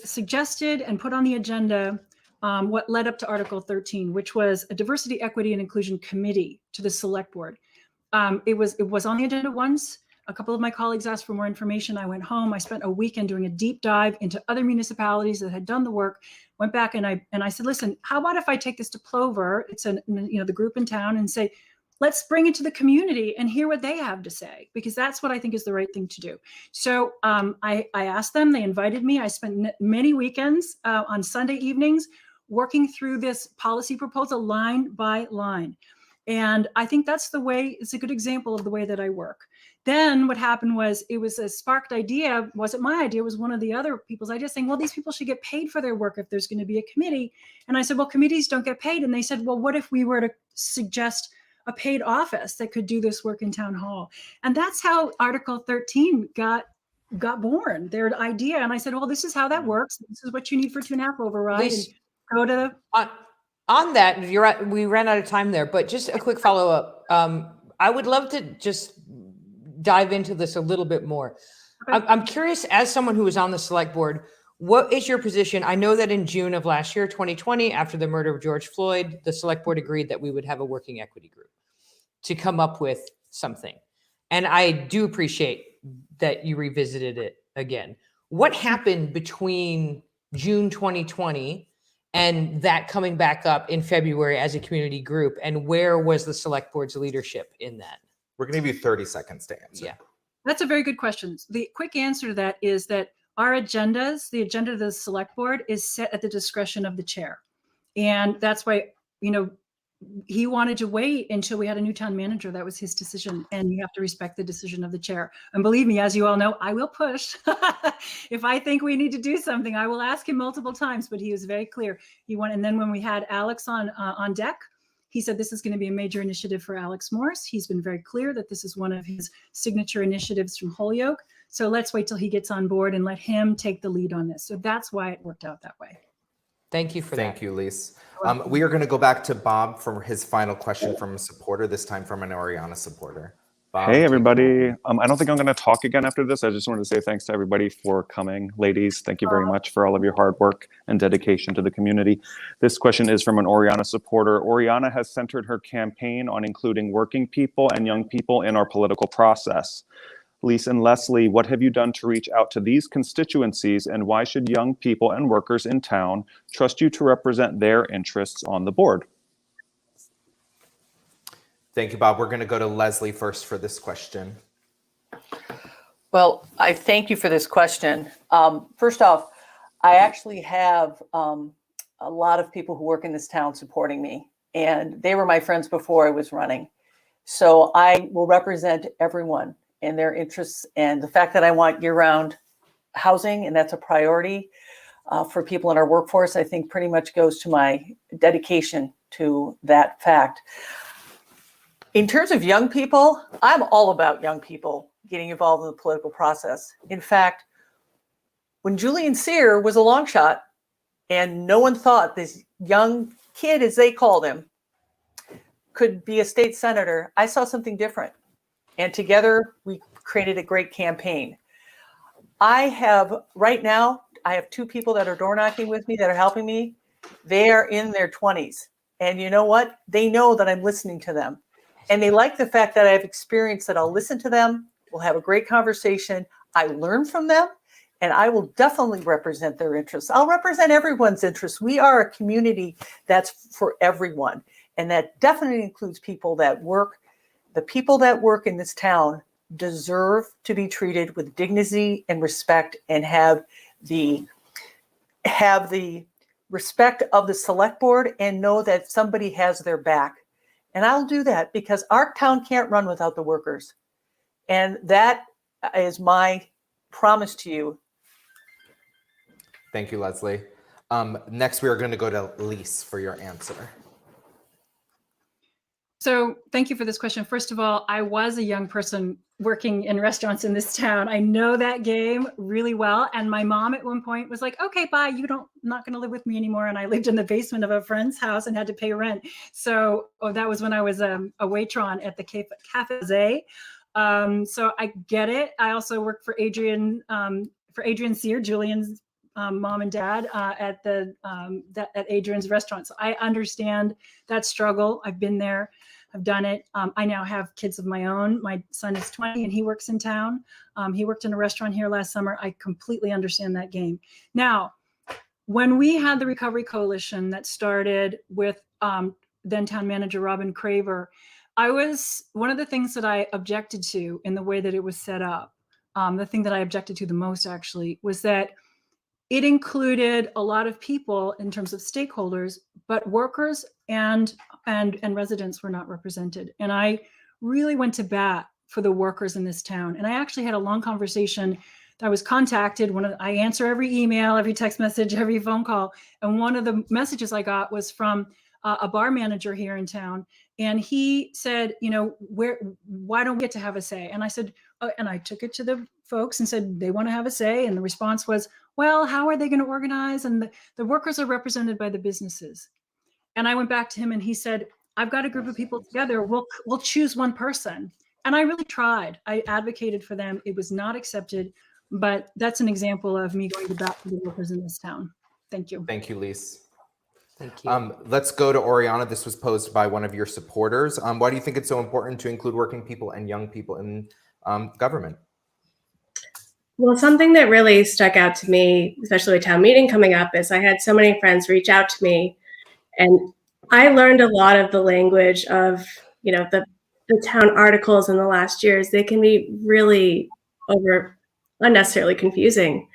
suggested and put on the agenda what led up to Article 13, which was a diversity, equity, and inclusion committee to the select board. It was on the agenda once. A couple of my colleagues asked for more information. I went home. I spent a weekend doing a deep dive into other municipalities that had done the work. Went back and I said, listen, how about if I take this to PLOVR? It's the group in town, and say, let's bring it to the community and hear what they have to say, because that's what I think is the right thing to do. So I asked them. They invited me. I spent many weekends on Sunday evenings working through this policy proposal line by line. And I think that's the way, it's a good example of the way that I work. Then what happened was, it was a sparked idea. Wasn't my idea, it was one of the other people's idea, saying, well, these people should get paid for their work if there's going to be a committee. And I said, well, committees don't get paid. And they said, well, what if we were to suggest a paid office that could do this work in town hall? And that's how Article 13 got born, their idea. And I said, well, this is how that works. This is what you need for 2.5 override. Lise, And go to on that, you're right, we ran out of time there, but just a quick follow-up. I would love to just dive into this a little bit more. Okay. I'm curious, as someone who was on the select board, what is your position? I know that in June of last year, 2020, after the murder of George Floyd, the select board agreed that we would have a working equity group to come up with something. And I do appreciate that you revisited it again. What happened between June 2020 and that coming back up in February as a community group? And where was the select board's leadership in that? We're going to give you 30 seconds to answer. Yeah. That's a very good question. The quick answer to that is that our agendas, the agenda of the select board, is set at the discretion of the chair. And that's why, he wanted to wait until we had a new town manager. That was his decision. And you have to respect the decision of the chair. And believe me, as you all know, I will push. If I think we need to do something, I will ask him multiple times, but he was very clear. And then when we had Alex on deck, he said this is going to be a major initiative for Alex Morris. He's been very clear that this is one of his signature initiatives from Holyoke. So let's wait till he gets on board and let him take the lead on this. So that's why it worked out that way. Thank you for that. Thank you, Lise. We are going to go back to Bob for his final question from a supporter, this time from an Oriana supporter. Bob, hey, everybody. I don't think I'm going to talk again after this. I just wanted to say thanks to everybody for coming. Ladies, thank you very much for all of your hard work and dedication to the community. This question is from an Oriana supporter. Oriana has centered her campaign on including working people and young people in our political process. Lisa and Leslie, what have you done to reach out to these constituencies, and why should young people and workers in town trust you to represent their interests on the board? Thank you, Bob. We're going to go to Leslie first for this question. Well, I thank you for this question. First off, I actually have a lot of people who work in this town supporting me, and they were my friends before I was running. So I will represent everyone and their interests, and the fact that I want year-round housing, and that's a priority for people in our workforce, I think pretty much goes to my dedication to that fact. In terms of young people, I'm all about young people getting involved in the political process. In fact, when Julian Sear was a long shot and no one thought this young kid, as they called him, could be a state senator, I saw something different. And together we created a great campaign. I have right now, I have 2 people that are door knocking with me that are helping me. They are in their 20s. And you know what? They know that I'm listening to them. And they like the fact that I have experience, that I'll listen to them. We'll have a great conversation. I learn from them, and I will definitely represent their interests. I'll represent everyone's interests. We are a community that's for everyone. And that definitely includes people that work. The people that work in this town deserve to be treated with dignity and respect, and have the respect of the select board, and know that somebody has their back. And I'll do that, because our town can't run without the workers. And that is my promise to you. Thank you, Leslie. Next, we are going to go to Lise for your answer. So thank you for this question. First of all, I was a young person working in restaurants in this town. I know that game really well. And my mom at one point was like, okay, bye, not going to live with me anymore. And I lived in the basement of a friend's house and had to pay rent. So that was when I was a waitron at the Cafe. So I get it. I also worked for Adrian Sear, Julian's mom and dad, at Adrian's restaurant. So I understand that struggle. I've been there. I've done it. I now have kids of my own. My son is 20 and he works in town. He worked in a restaurant here last summer. I completely understand that game. Now, when we had the Recovery Coalition that started with then town manager Robin Craver, one of the things that I objected to in the way that it was set up, the thing that I objected to the most actually, was that it included a lot of people in terms of stakeholders, but workers and residents were not represented. And I really went to bat for the workers in this town. And I actually had a long conversation. I was contacted. I answer every email, every text message, every phone call. And one of the messages I got was from a bar manager here in town. And he said, why don't we get to have a say? And I said, and I took it to the folks and said, they want to have a say. And the response was, well, how are they going to organize? And the workers are represented by the businesses. And I went back to him and he said, I've got a group of people together. We'll choose one person. And I really tried. I advocated for them. It was not accepted. But that's an example of me going to bat for the workers in this town. Thank you. Thank you, Lise. Thank you. Let's go to Oriana. This was posed by one of your supporters. Why do you think it's so important to include working people and young people in government? Well, something that really stuck out to me, especially with town meeting coming up, is I had so many friends reach out to me, and I learned a lot of the language of, the town articles in the last years. They can be really unnecessarily confusing.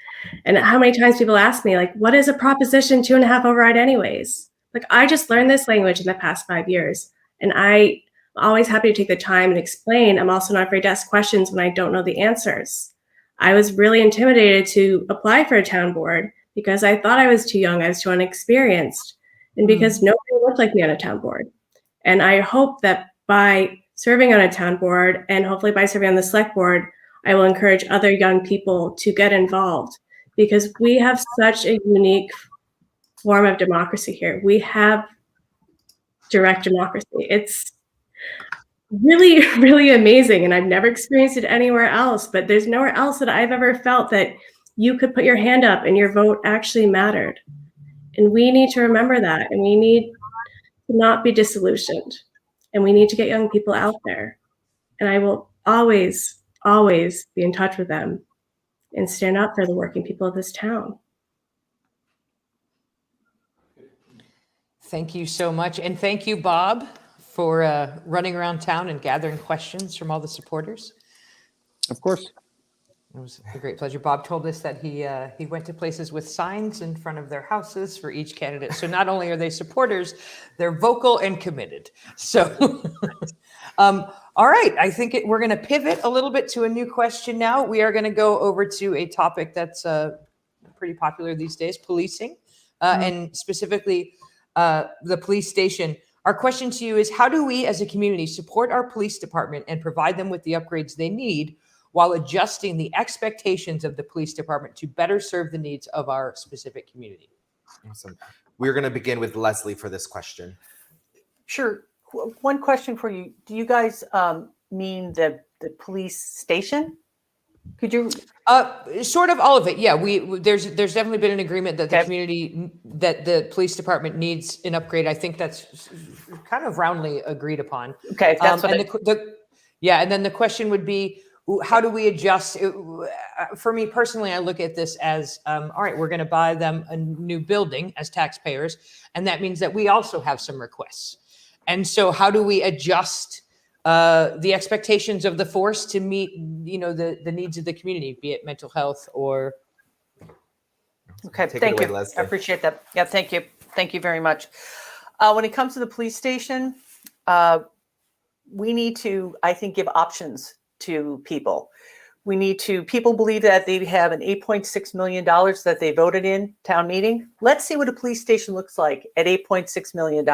And how many times people ask me, like, what is a Proposition 2.5 override anyways? Like, I just learned this language in the past 5 years, and I'm always happy to take the time and explain. I'm also not afraid to ask questions when I don't know the answers. I was really intimidated to apply for a town board because I thought I was too young, I was too inexperienced, and because nobody looked like me on a town board. And I hope that by serving on a town board, and hopefully by serving on the select board, I will encourage other young people to get involved, because we have such a unique form of democracy here. We have direct democracy. It's really, really amazing. And I've never experienced it anywhere else, but there's nowhere else that I've ever felt that you could put your hand up and your vote actually mattered. And we need to remember that. And we need to not be disillusioned. And we need to get young people out there. And I will always, always be in touch with them and stand up for the working people of this town. Thank you so much. And thank you, Bob, for running around town and gathering questions from all the supporters. Of course. It was a great pleasure. Bob told us that he went to places with signs in front of their houses for each candidate. So not only are they supporters, they're vocal and committed. So, all right. I think we're going to pivot a little bit to a new question now. We are going to go over to a topic that's pretty popular these days, policing, and specifically the police station. Our question to you is, how do we as a community support our police department and provide them with the upgrades they need while adjusting the expectations of the police department to better serve the needs of our specific community? Awesome. We're going to begin with Leslie for this question. Sure. One question for you. Do you guys mean the police station? Could you? Sort of all of it. Yeah, there's definitely been an agreement that the Okay. community, that the police department needs an upgrade. I think that's kind of roundly agreed upon. Okay, that's what and then the question would be, how do we adjust? For me personally, I look at this as, all right, we're going to buy them a new building as taxpayers, and that means that we also have some requests. And so how do we adjust the expectations of the force to meet, the needs of the community, be it mental health or. Okay, Take it thank away, you. Leslie. I appreciate that. Yeah, thank you. Thank you very much. When it comes to the police station, we need to, I think, give options to people. People believe that they have an $8.6 million that they voted in town meeting. Let's see what a police station looks like at $8.6 million.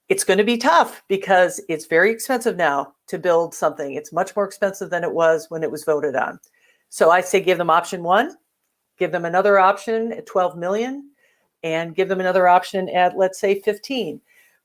It's going to be tough because it's very expensive now to build something. It's much more expensive than it was when it was voted on. So I say give them option one, give them another option at 12 million, and give them another option at, let's say, 15.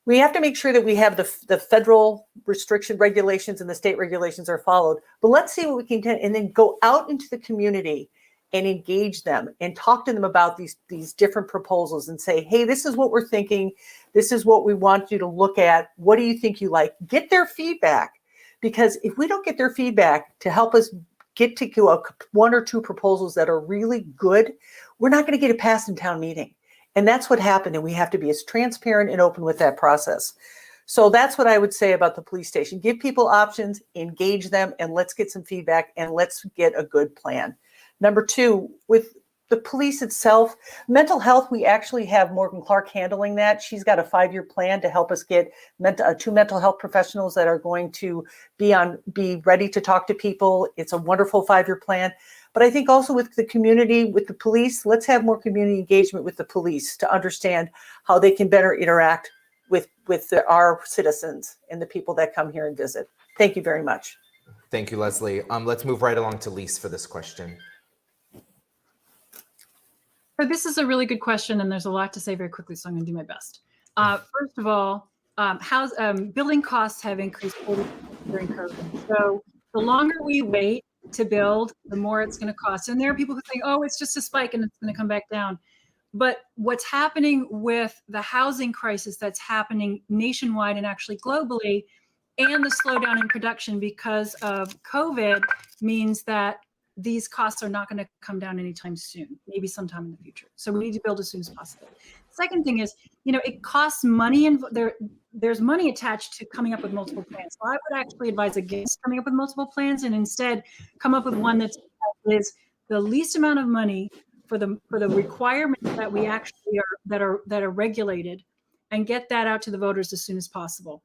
We have to make sure that we have the federal restriction regulations and the state regulations are followed. But let's see what we can do, and then go out into the community and engage them and talk to them about these different proposals and say, hey, this is what we're thinking. This is what we want you to look at. What do you think you like? Get their feedback. Because if we don't get their feedback to help us get to one or two proposals that are really good, we're not going to get it passed in town meeting. And that's what happened. And we have to be as transparent and open with that process. So that's what I would say about the police station. Give people options, engage them, and let's get some feedback, and let's get a good plan. Number two, with the police itself, mental health, we actually have Morgan Clark handling that. She's got a 5-year plan to help us get 2 mental health professionals that are going to be ready to talk to people. It's a wonderful 5-year plan. But I think also with the community, with the police, let's have more community engagement with the police to understand how they can better interact with our citizens and the people that come here and visit. Thank you very much. Thank you, Leslie. Let's move right along to Lise for this question. So this is a really good question, and there's a lot to say very quickly, so I'm going to do my best. First of all, building costs have increased 40% during COVID. So the longer we wait to build, the more it's going to cost. And there are people who think, oh, it's just a spike and it's going to come back down. But what's happening with the housing crisis that's happening nationwide and actually globally, and the slowdown in production because of COVID, means that these costs are not going to come down anytime soon, maybe sometime in the future. So we need to build as soon as possible. Second thing is, it costs money, and there's money attached to coming up with multiple plans. So I would actually advise against coming up with multiple plans, and instead come up with one that is the least amount of money for the requirements that we actually are that are regulated, and get that out to the voters as soon as possible.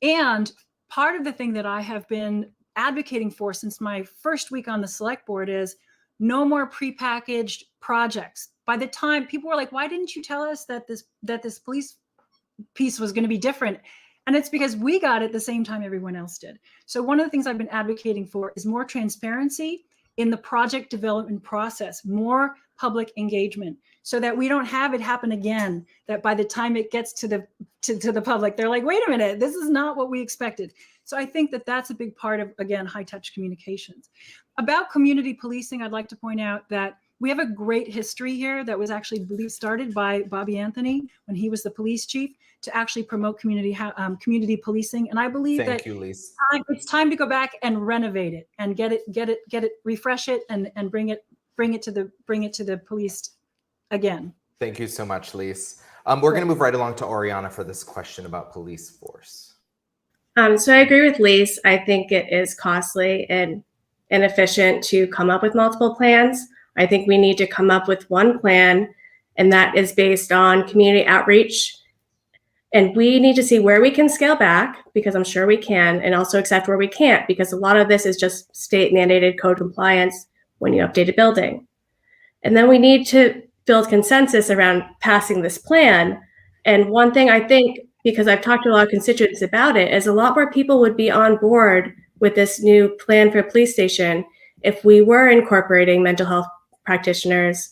And part of the thing that I have been advocating for since my first week on the select board is no more prepackaged projects. By the time people were like, why didn't you tell us that this police piece was going to be different? And it's because we got it the same time everyone else did. So one of the things I've been advocating for is more transparency in the project development process, more public engagement, so that we don't have it happen again, that by the time it gets to the public, they're like, wait a minute, this is not what we expected. So I think that that's a big part of, again, high touch communications. About community policing, I'd like to point out that we have a great history here that was actually started by Bobby Anthony when he was the police chief, to actually promote community policing. And I believe Thank you, Lise. it's time to go back and renovate it and get it, refresh it, and bring it to the police again. Thank you so much, Lise. We're going to move right along to Oriana for this question about police force. So I agree with Lise. I think it is costly and inefficient to come up with multiple plans. I think we need to come up with one plan, and that is based on community outreach. And we need to see where we can scale back, because I'm sure we can, and also accept where we can't, because a lot of this is just state mandated code compliance when you update a building. And then we need to build consensus around passing this plan. And one thing I think, because I've talked to a lot of constituents about it, is a lot more people would be on board with this new plan for a police station if we were incorporating mental health practitioners,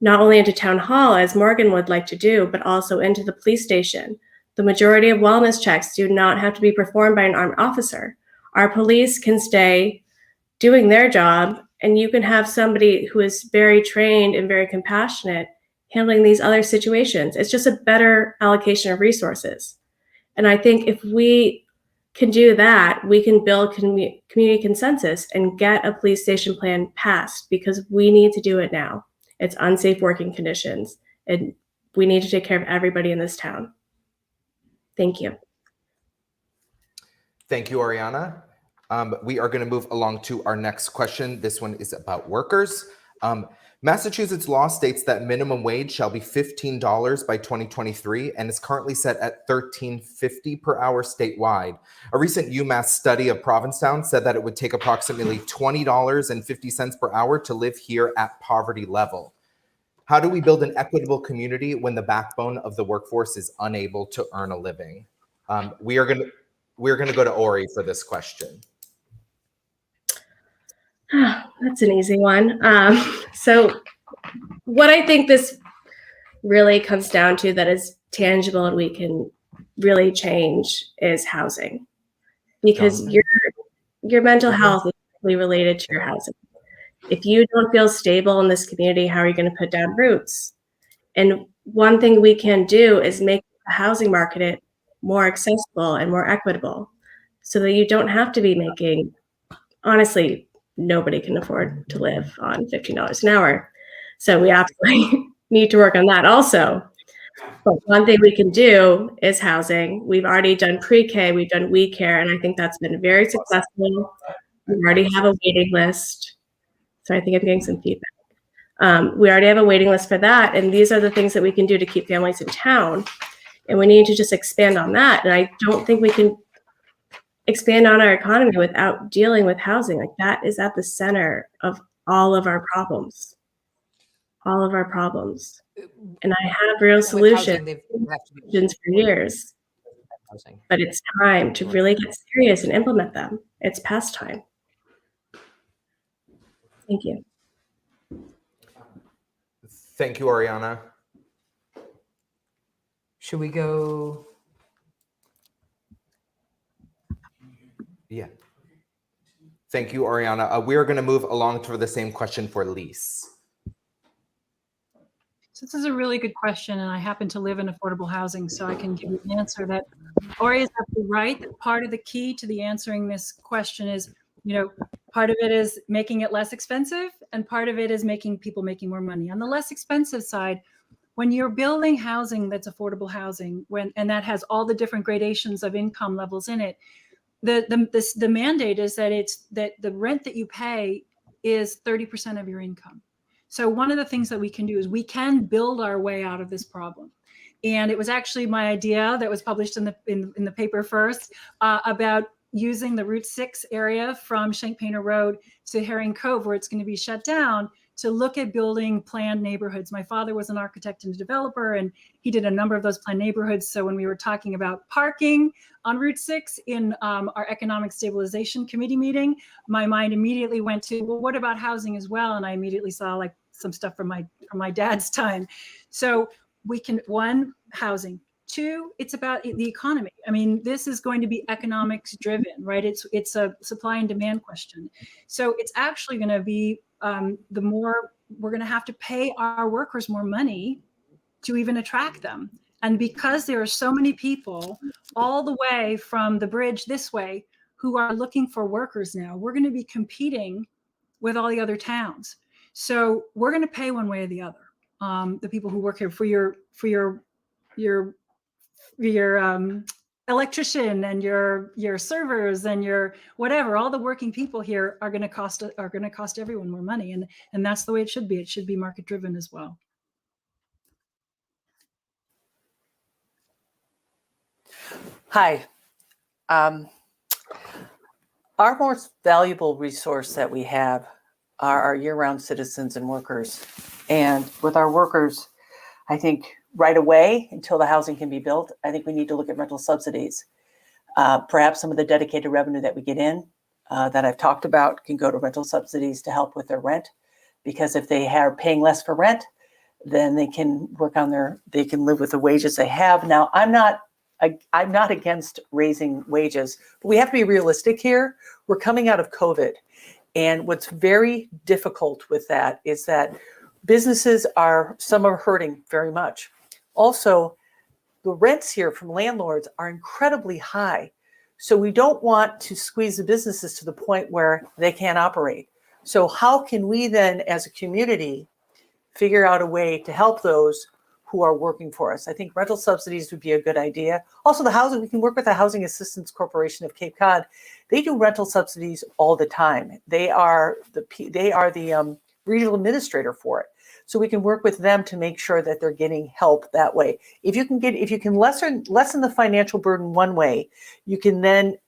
not only into town hall, as Morgan would like to do, but also into the police station. The majority of wellness checks do not have to be performed by an armed officer. Our police can stay doing their job, and you can have somebody who is very trained and very compassionate handling these other situations. It's just a better allocation of resources. And I think if we can do that, we can build community consensus and get a police station plan passed, because we need to do it now. It's unsafe working conditions, and we need to take care of everybody in this town. Thank you. Thank you, Ariana. We are going to move along to our next question. This one is about workers. Massachusetts law states that minimum wage shall be $15 by 2023 and is currently set at $13.50 per hour statewide. A recent UMass study of Provincetown said that it would take approximately $20.50 per hour to live here at poverty level. How do we build an equitable community when the backbone of the workforce is unable to earn a living? We're going to go to Ori for this question. That's an easy one. So what I think this really comes down to that is tangible and we can really change is housing, because your mental health is really related to your housing. If you don't feel stable in this community, how are you going to put down roots? And one thing we can do is make the housing market more accessible and more equitable, so that you don't have to be making, honestly, nobody can afford to live on $15 an hour. So we absolutely need to work on that also. But one thing we can do is housing. We've already done pre-K, we've done we care, and I think that's been very successful. We already have a waiting list. So I think I'm getting some feedback. We already have a waiting list for that. And these are the things that we can do to keep families in town. And we need to just expand on that. And I don't think we can expand on our economy without dealing with housing. Like, that is at the center of all of our problems. All of our problems. And I have real solutions for years. But it's time to really get serious and implement them. It's past time. Thank you. Thank you, Ariana. Should we go? Yeah. Thank you, Ariana. We are going to move along to the same question for Lise. So this is a really good question, and I happen to live in affordable housing, so I can give you an answer that Ori is absolutely right. That part of the key to the answering this question is, part of it is making it less expensive, and part of it is making people making more money. On the less expensive side, when you're building housing that's affordable housing, and that has all the different gradations of income levels in it, the mandate is that the rent that you pay is 30% of your income. So one of the things that we can do is we can build our way out of this problem. And it was actually my idea that was published in the paper first about using the Route 6 area from Champaigner Road to Herring Cove, where it's going to be shut down, to look at building planned neighborhoods. My father was an architect and a developer, and he did a number of those planned neighborhoods. So when we were talking about parking on Route 6 in our Economic Stabilization Committee meeting, my mind immediately went to, well, what about housing as well? And I immediately saw like some stuff from my dad's time. So we can, one, housing. Two, it's about the economy. I mean, this is going to be economics driven, right? It's a supply and demand question. So it's actually going to be the more we're going to have to pay our workers more money to even attract them. And because there are so many people all the way from the bridge this way who are looking for workers now, we're going to be competing with all the other towns. So we're going to pay one way or the other. The people who work here for your electrician and your servers and your whatever, all the working people here are going to cost everyone more money, and that's the way it should be. It should be market driven as well. Hi. Our most valuable resource that we have are our year-round citizens and workers. And with our workers, I think right away, until the housing can be built, I think we need to look at rental subsidies. Perhaps some of the dedicated revenue that we get in that I've talked about can go to rental subsidies to help with their rent. Because if they are paying less for rent, then they can work on they can live with the wages they have. Now, I'm not against raising wages, but we have to be realistic here. We're coming out of COVID, And what's very difficult with that is that some are hurting very much. Also, the rents here from landlords are incredibly high. So we don't want to squeeze the businesses to the point where they can't operate. So how can we then, as a community, figure out a way to help those who are working for us? I think rental subsidies would be a good idea. Also, we can work with the Housing Assistance Corporation of Cape Cod. They do rental subsidies all the time. They are the regional administrator for it. So we can work with them to make sure that they're getting help that way. If you can lessen the financial burden one way, you can then,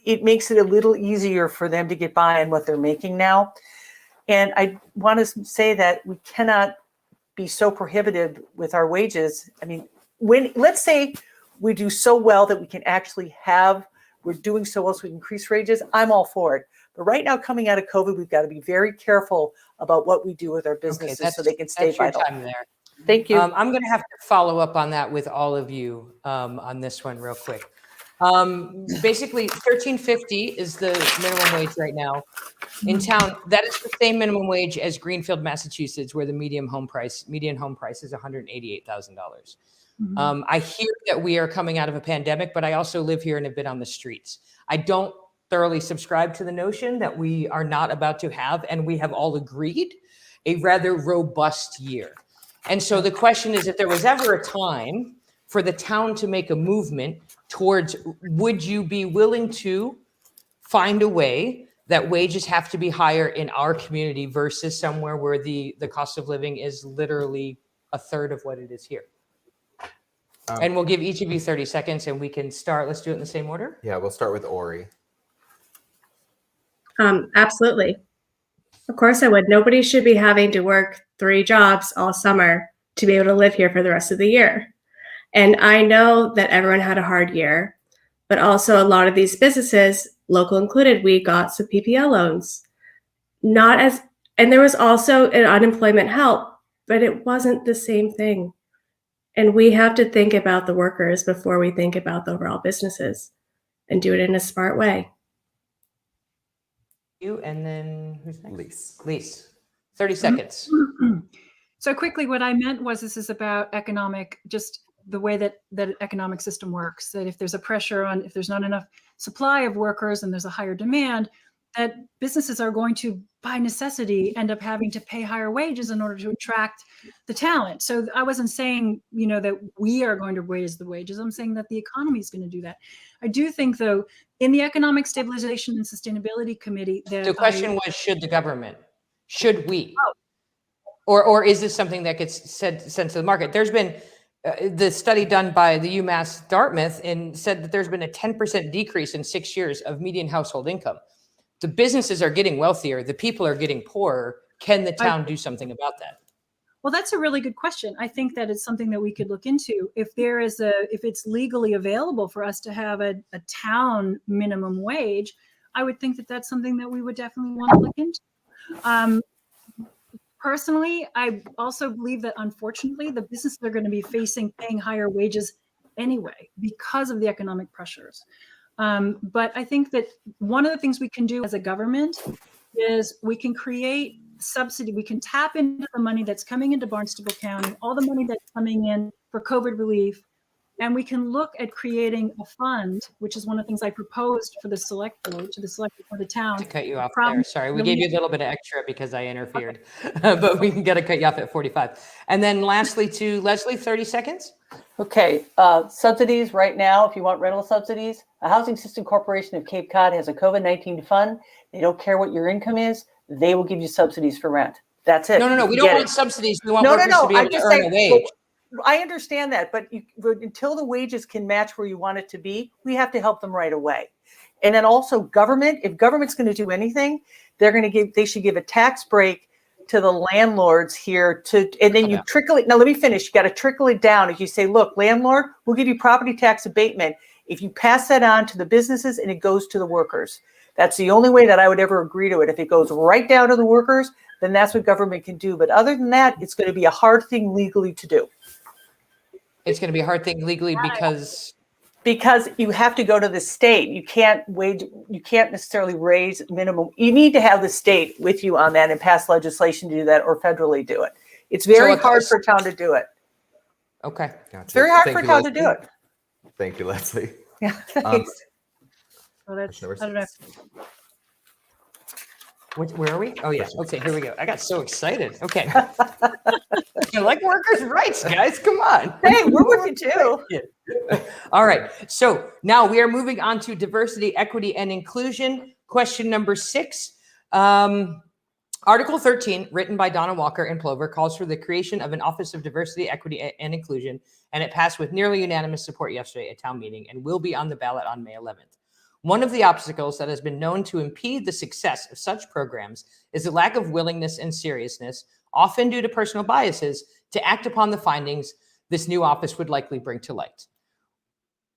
it makes it a little easier for them to get by on what they're making now. And I want to say that we cannot be so prohibitive with our wages. I mean, let's say we do so well that we can actually we're doing so well so we can increase wages, I'm all for it. But right now, coming out of COVID, we've got to be very careful about what we do with our businesses so they can stay vital. Time there. Thank you. I'm going to have to follow up on that with all of you on this one real quick. Basically, $13.50 is the minimum wage right now in town. That is the same minimum wage as Greenfield, Massachusetts, where the median home price is $188,000. I hear that we are coming out of a pandemic, but I also live here and have been on the streets. I don't thoroughly subscribe to the notion that we are not about to have, and we have all agreed, a rather robust year. And so the question is, if there was ever a time for the town to make a movement towards, would you be willing to find a way that wages have to be higher in our community versus somewhere where the cost of living is literally a third of what it is here? And we'll give each of you 30 seconds and we can start. Let's do it in the same order. Yeah, we'll start with Ori. Absolutely. Of course I would. Nobody should be having to work 3 jobs all summer to be able to live here for the rest of the year. And I know that everyone had a hard year, but also a lot of these businesses, local included, we got some PPL loans. And there was also an unemployment help, but it wasn't the same thing. And we have to think about the workers before we think about the overall businesses and do it in a smart way. You and then who's next? Lise. Lise. 30 seconds. So quickly, what I meant was this is about just the way that economic system works, that if there's a pressure on, if there's not enough supply of workers and there's a higher demand, that businesses are going to, by necessity, end up having to pay higher wages in order to attract the talent. So I wasn't saying, that we are going to raise the wages. I'm saying that the economy is going to do that. I do think, though, in the Economic Stabilization and Sustainability Committee, The question was, should the government? Should we? Or is this something that gets sent to the market? There's been the study done by the UMass Dartmouth and said that there's been a 10% decrease in 6 years of median household income. The businesses are getting wealthier. The people are getting poorer. Can the town do something about that? Well, that's a really good question. I think that it's something that we could look into. If it's legally available for us to have a town minimum wage, I would think that that's something that we would definitely want to look into. Personally, I also believe that unfortunately the businesses are going to be paying higher wages anyway because of the economic pressures. But I think that one of the things we can do as a government is we can create subsidy. We can tap into the money that's coming into Barnstable County, all the money that's coming in for COVID relief, and we can look at creating a fund, which is one of the things I proposed for the select board, for the town. To cut you off there. Sorry, we gave you a little bit of extra because I interfered, but we can get to cut you off at 45. And then lastly to Leslie, 30 seconds. Okay, subsidies right now, if you want rental subsidies, the Housing System Corporation of Cape Cod has a COVID-19 fund. They don't care what your income is. They will give you subsidies for rent. That's it. No. We don't want subsidies. We want workers to be able to earn a wage. I understand that, but until the wages can match where you want it to be, we have to help them right away. And then also government, if government's going to do anything, they should give a tax break to the landlords here and then you trickle it. Now, let me finish. You got to trickle it down. If you say, look, landlord, we'll give you property tax abatement. If you pass that on to the businesses and it goes to the workers, that's the only way that I would ever agree to it. If it goes right down to the workers, then that's what government can do. But other than that, it's going to be a hard thing legally to do. It's going to be a hard thing legally because Because you have to go to the state. You can't necessarily raise minimum. You need to have the state with you on that and pass legislation to do that or federally do it. It's very hard for a town to do it. Okay. Gotcha. It's very hard Thank for a you, town to Leslie. do it. Thank you, Leslie. Yeah, thanks. So that's, I Question don't know. number 6. Where are we? Oh, yeah. Okay, here we go. I got so excited. Okay. You like workers' rights, guys. Come on. Hey, we're with you too. All right. So now we are moving on to diversity, equity, and inclusion. Question number 6. Article 13, written by Donna Walker and PLOVR, calls for the creation of an Office of Diversity, Equity, and Inclusion, and it passed with nearly unanimous support yesterday at town meeting and will be on the ballot on May 11th. One of the obstacles that has been known to impede the success of such programs is the lack of willingness and seriousness, often due to personal biases, to act upon the findings this new office would likely bring to light.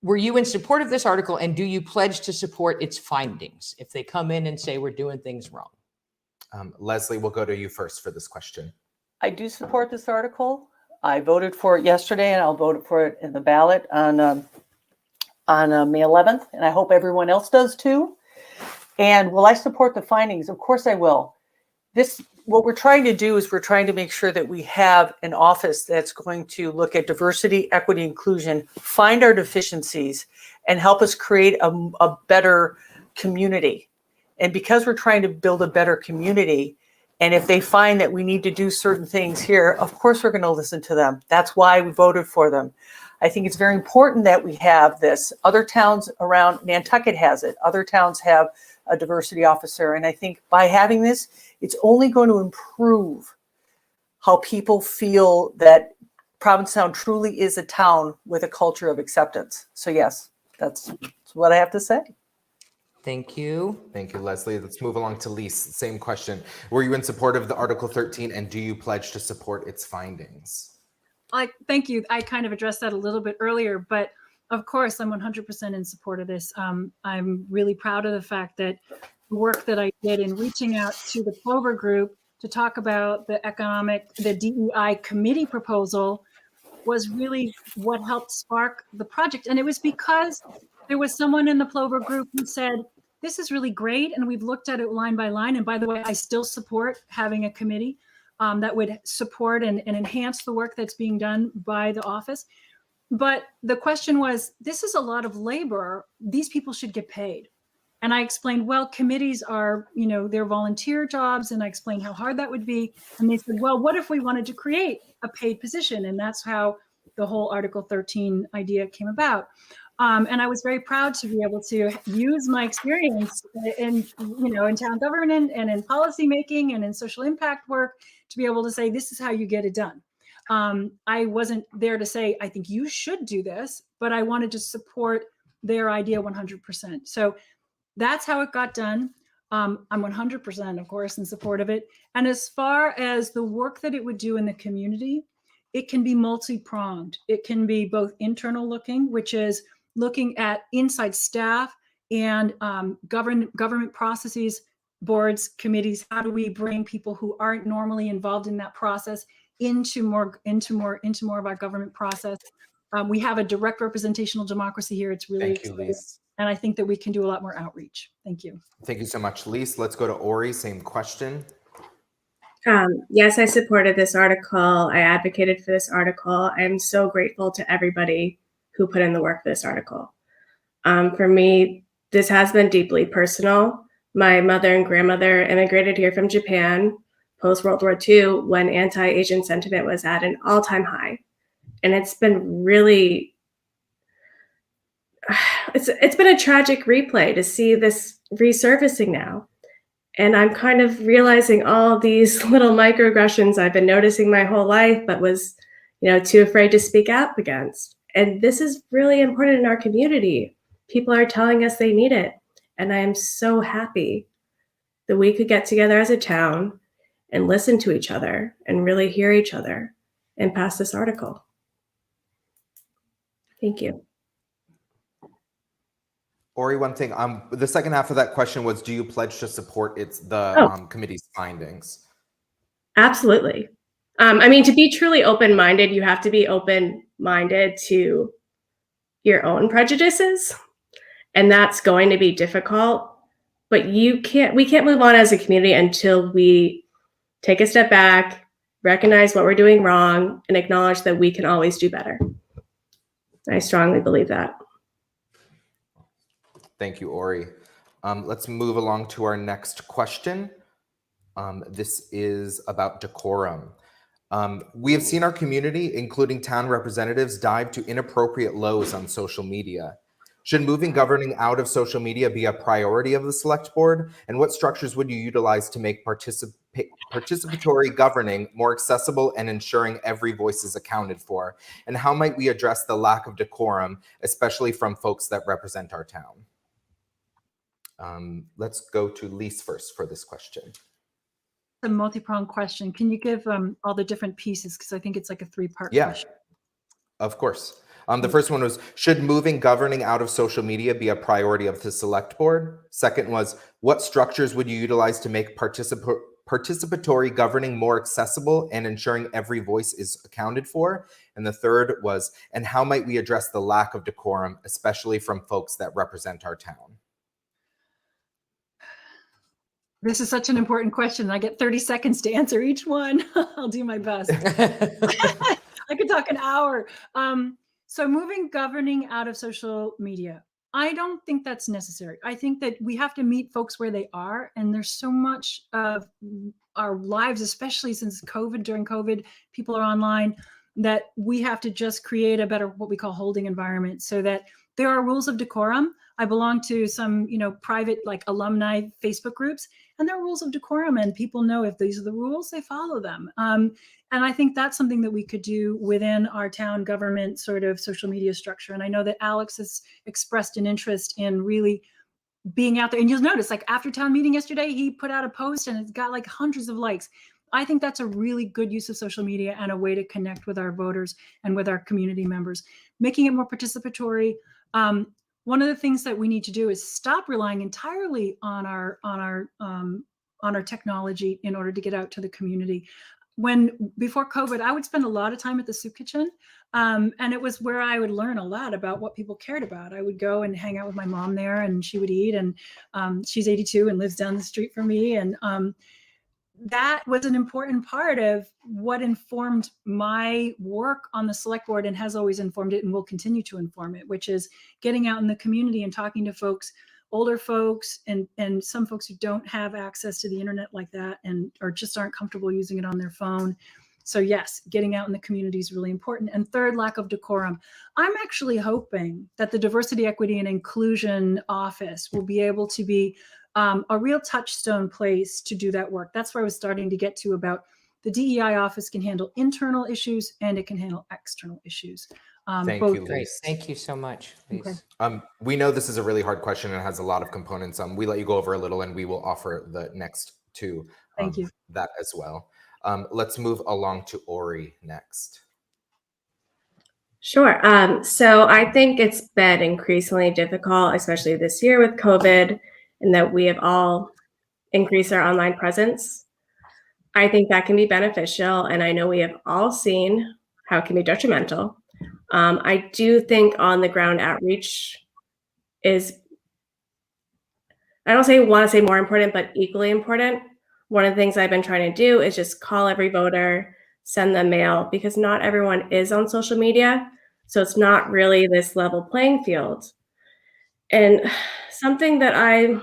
Were you in support of this article, and do you pledge to support its findings if they come in and say we're doing things wrong? Leslie, we'll go to you first for this question. I do support this article. I voted for it yesterday, and I'll vote for it in the ballot on May 11th, and I hope everyone else does too. And will I support the findings? Of course I will. What we're trying to do is we're trying to make sure that we have an office that's going to look at diversity, equity, inclusion, find our deficiencies, and help us create a better community. And because we're trying to build a better community, and if they find that we need to do certain things here, of course we're going to listen to them. That's why we voted for them. I think it's very important that we have this. Other towns around Nantucket has it. Other towns have a diversity officer. And I think by having this, it's only going to improve how people feel that Provincetown truly is a town with a culture of acceptance. So yes, that's what I have to say. Thank you. Thank you, Leslie. Let's move along to Lise. Same question. Were you in support of the Article 13, and do you pledge to support its findings? Thank you. I kind of addressed that a little bit earlier, but of course, I'm 100% in support of this. I'm really proud of the fact that the work that I did in reaching out to the PLOVR group to talk about the DEI committee proposal was really what helped spark the project. And it was because there was someone in the PLOVR group who said, this is really great. And we've looked at it line by line. And by the way, I still support having a committee that would support and enhance the work that's being done by the office. But the question was, this is a lot of labor. These people should get paid. And I explained, well, committees are, they're volunteer jobs. And I explained how hard that would be. And they said, well, what if we wanted to create a paid position? And that's how the whole Article 13 idea came about. And I was very proud to be able to use my experience in town government and in policy making and in social impact work to be able to say, this is how you get it done. I wasn't there to say, I think you should do this, but I wanted to support their idea 100%. So that's how it got done. I'm 100%, of course, in support of it. And as far as the work that it would do in the community, it can be multi-pronged. It can be both internal looking, which is looking at inside staff and government processes, boards, committees. How do we bring people who aren't normally involved in that process into more of our government process? We have a direct representational democracy here. It's really Thank you, Lise. and I think that we can do a lot more outreach. Thank you. Thank you so much, Lise. Let's go to Ori. Same question. Yes, I supported this article. I advocated for this article. I am so grateful to everybody who put in the work for this article. For me, this has been deeply personal. My mother and grandmother immigrated here from Japan post-World War II when anti-Asian sentiment was at an all-time high. And it's been really, it's been a tragic replay to see this resurfacing now. And I'm kind of realizing all these little microaggressions I've been noticing my whole life, but was, too afraid to speak up against. And this is really important in our community. People are telling us they need it. And I am so happy that we could get together as a town and listen to each other and really hear each other and pass this article. Thank you. Ori, one thing. The second half of that question was, do you pledge to support the committee's findings? Absolutely. To be truly open-minded, you have to be open-minded to your own prejudices, and that's going to be difficult. But we can't move on as a community until we take a step back, recognize what we're doing wrong, and acknowledge that we can always do better. I strongly believe that. Thank you, Ori. Let's move along to our next question. This is about decorum. We have seen our community, including town representatives, dive to inappropriate lows on social media. Should moving governing out of social media be a priority of the select board? And what structures would you utilize to make participatory governing more accessible and ensuring every voice is accounted for? And how might we address the lack of decorum, especially from folks that represent our town? Let's go to Lise first for this question. A multi-pronged question. Can you give all the different pieces? Because I think it's like a three-part Yeah, question. of course. The first one was, should moving governing out of social media be a priority of the select board? Second was, what structures would you utilize to make participatory governing more accessible and ensuring every voice is accounted for? And the third was, and how might we address the lack of decorum, especially from folks that represent our town? This is such an important question. I get 30 seconds to answer each one. I'll do my best. I could talk an hour. So moving governing out of social media, I don't think that's necessary. I think that we have to meet folks where they are. And there's so much of our lives, especially since COVID, during COVID, people are online, that we have to just create a better, what we call holding environment, so that there are rules of decorum. I belong to some, private like alumni Facebook groups, and there are rules of decorum, and people know if these are the rules, they follow them. And I think that's something that we could do within our town government sort of social media structure. And I know that Alex has expressed an interest in really being out there. And you'll notice, like after town meeting yesterday, he put out a post and it's got like hundreds of likes. I think that's a really good use of social media and a way to connect with our voters and with our community members, making it more participatory. One of the things that we need to do is stop relying entirely on our technology in order to get out to the community. Before COVID, I would spend a lot of time at the soup kitchen, and it was where I would learn a lot about what people cared about. I would go and hang out with my mom there, and she would eat. And she's 82 and lives down the street from me, and that was an important part of what informed my work on the select board, and has always informed it and will continue to inform it, which is getting out in the community and talking to folks, older folks, and some folks who don't have access to the internet like that, and or just aren't comfortable using it on their phone. So yes, getting out in the community is really important. And third, lack of decorum. I'm actually hoping that the Diversity, Equity, and Inclusion Office will be able to be a real touchstone place to do that work. That's where I was starting to get to about the DEI office can handle internal issues and it can handle external issues. Thank both. you, Great. Lise. Thank you so much, Lise. Okay. We know this is a really hard question and has a lot of components. We let you go over a little, and we will offer the next two Thank you. that as well. Let's move along to Ori next. Sure. So I think it's been increasingly difficult, especially this year with COVID, and that we have all increased our online presence. I think that can be beneficial, and I know we have all seen how it can be detrimental. I do think on the ground outreach is, I don't want to say more important, but equally important. One of the things I've been trying to do is just call every voter, send them mail, because not everyone is on social media. So it's not really this level playing field. And something that I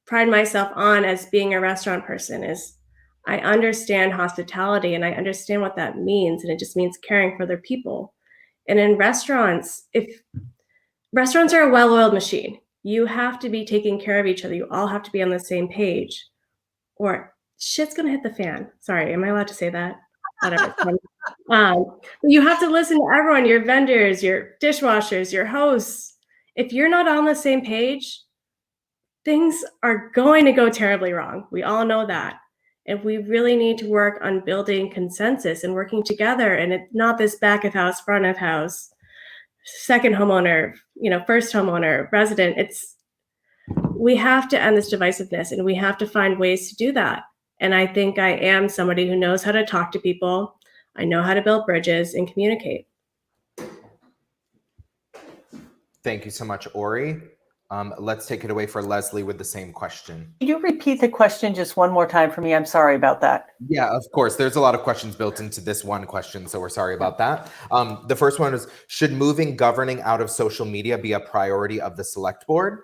pride myself on as being a restaurant person is I understand hospitality and I understand what that means. And it just means caring for their people. And in restaurants, if restaurants are a well-oiled machine, you have to be taking care of each other. You all have to be on the same page, or shit's gonna hit the fan. Sorry, am I allowed to say that? Whatever. You have to listen to everyone, your vendors, your dishwashers, your hosts. If you're not on the same page, things are going to go terribly wrong. We all know that. And we really need to work on building consensus and working together. And it's not this back of house, front of house, second homeowner, first homeowner, resident. We have to end this divisiveness, and we have to find ways to do that. And I think I am somebody who knows how to talk to people. I know how to build bridges and communicate. Thank you so much, Ori. Let's take it away for Leslie with the same question. Can you repeat the question just one more time for me? I'm sorry about that. Yeah, of course. There's a lot of questions built into this one question, so we're sorry about that. The first one is, should moving governing out of social media be a priority of the select board?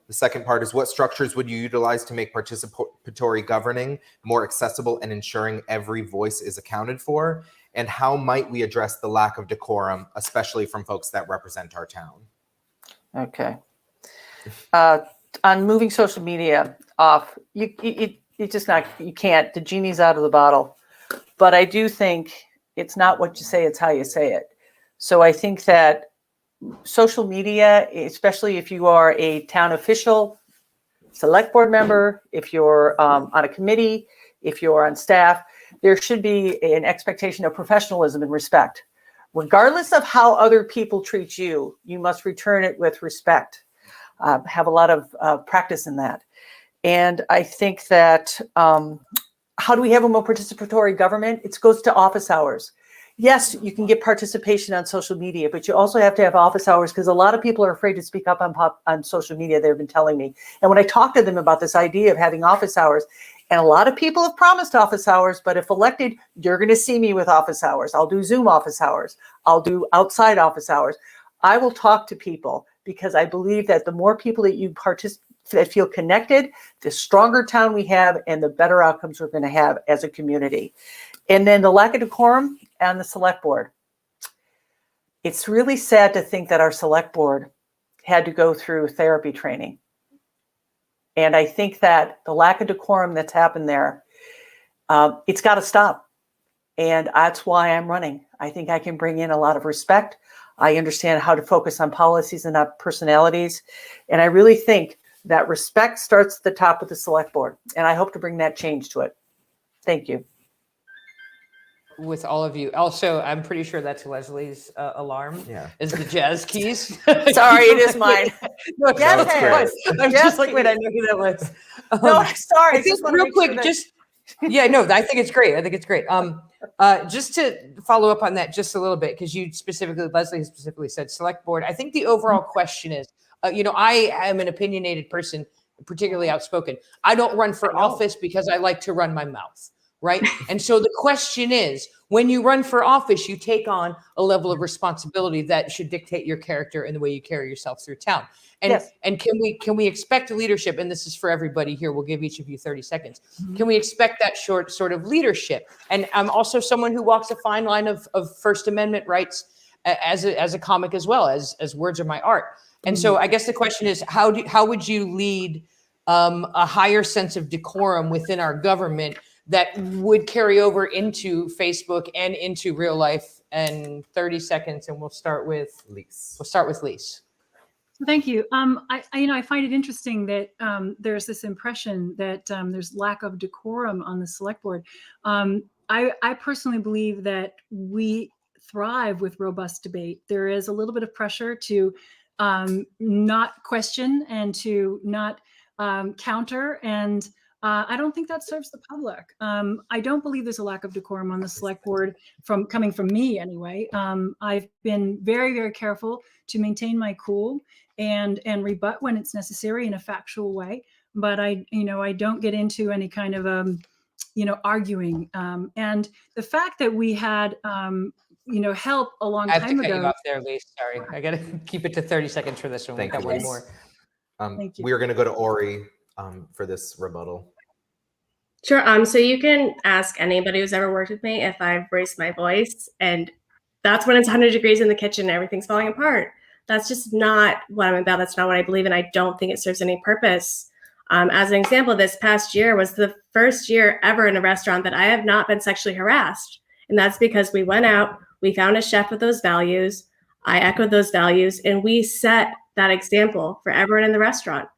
The second part is, what structures would you utilize to make participatory governing more accessible and ensuring every voice is accounted for? And how might we address the lack of decorum, especially from folks that represent our town? Okay. On moving social media off, you just not, you can't. The genie's out of the bottle. But I do think it's not what you say, it's how you say it. So I think that social media, especially if you are a town official, select board member, if you're on a committee, if you're on staff, there should be an expectation of professionalism and respect. Regardless of how other people treat you, you must return it with respect. Have a lot of practice in that. And I think that how do we have a more participatory government? It goes to office hours. Yes, you can get participation on social media, but you also have to have office hours because a lot of people are afraid to speak up on social media, they've been telling me. And when I talk to them about this idea of having office hours, and a lot of people have promised office hours, but if elected, you're going to see me with office hours. I'll do Zoom office hours. I'll do outside office hours. I will talk to people because I believe that the more people that you that feel connected, the stronger town we have and the better outcomes we're going to have as a community. And then the lack of decorum and the select board. It's really sad to think that our select board had to go through therapy training. And I think that the lack of decorum that's happened there, it's got to stop. And that's why I'm running. I think I can bring in a lot of respect. I understand how to focus on policies and not personalities. And I really think that respect starts at the top of the select board. And I hope to bring that change to it. Thank you. With all of you. Also, I'm pretty sure that's Leslie's alarm. Yeah. Is the jazz keys. Sorry, it is mine. No, Jazz that's hands. fine. I'm Jazz just like, wait, I keys. know who that was. No, sorry. I think real quick, yeah, no, I think it's great. I think it's great. Just to follow up on that just a little bit, because you specifically, Leslie specifically said select board. I think the overall question is, I am an opinionated person, particularly outspoken. I don't run for office because I like to run my mouth. Right. And so the question is, when you run for office, you take on a level of responsibility that should dictate your character and the way you carry yourself through town. And, yes. And can we expect leadership? And this is for everybody here. We'll give each of you 30 seconds. Mm-hmm. Can we expect that sort of leadership? And I'm also someone who walks a fine line of First Amendment rights as a comic as well, as words are my art. And so I guess the question is, how would you lead a higher sense of decorum within our government that would carry over into Facebook and into real life? And 30 seconds, and we'll start with Lise. Thank you. I find it interesting that there's this impression that there's lack of decorum on the select board. I personally believe that we thrive with robust debate. There is a little bit of pressure to not question and to not counter, and I don't think that serves the public. I don't believe there's a lack of decorum on the select board coming from me anyway. I've been very, very careful to maintain my cool and rebut when it's necessary in a factual way. But I don't get into any kind of, arguing. And the fact that we had, help a long time ago. I have to cut you off there, Lise. Sorry. I got to keep it to 30 seconds for this one. Thank We've got you, one more. Thank you. We are going to go to Ori for this rebuttal. Sure. So you can ask anybody who's ever worked with me if I've raised my voice, and that's when it's 100 degrees in the kitchen and everything's falling apart. That's just not what I'm about. That's not what I believe in. I don't think it serves any purpose. As an example, this past year was the first year ever in a restaurant that I have not been sexually harassed. And that's because we went out, we found a chef with those values, I echoed those values, and we set that example for everyone in the restaurant.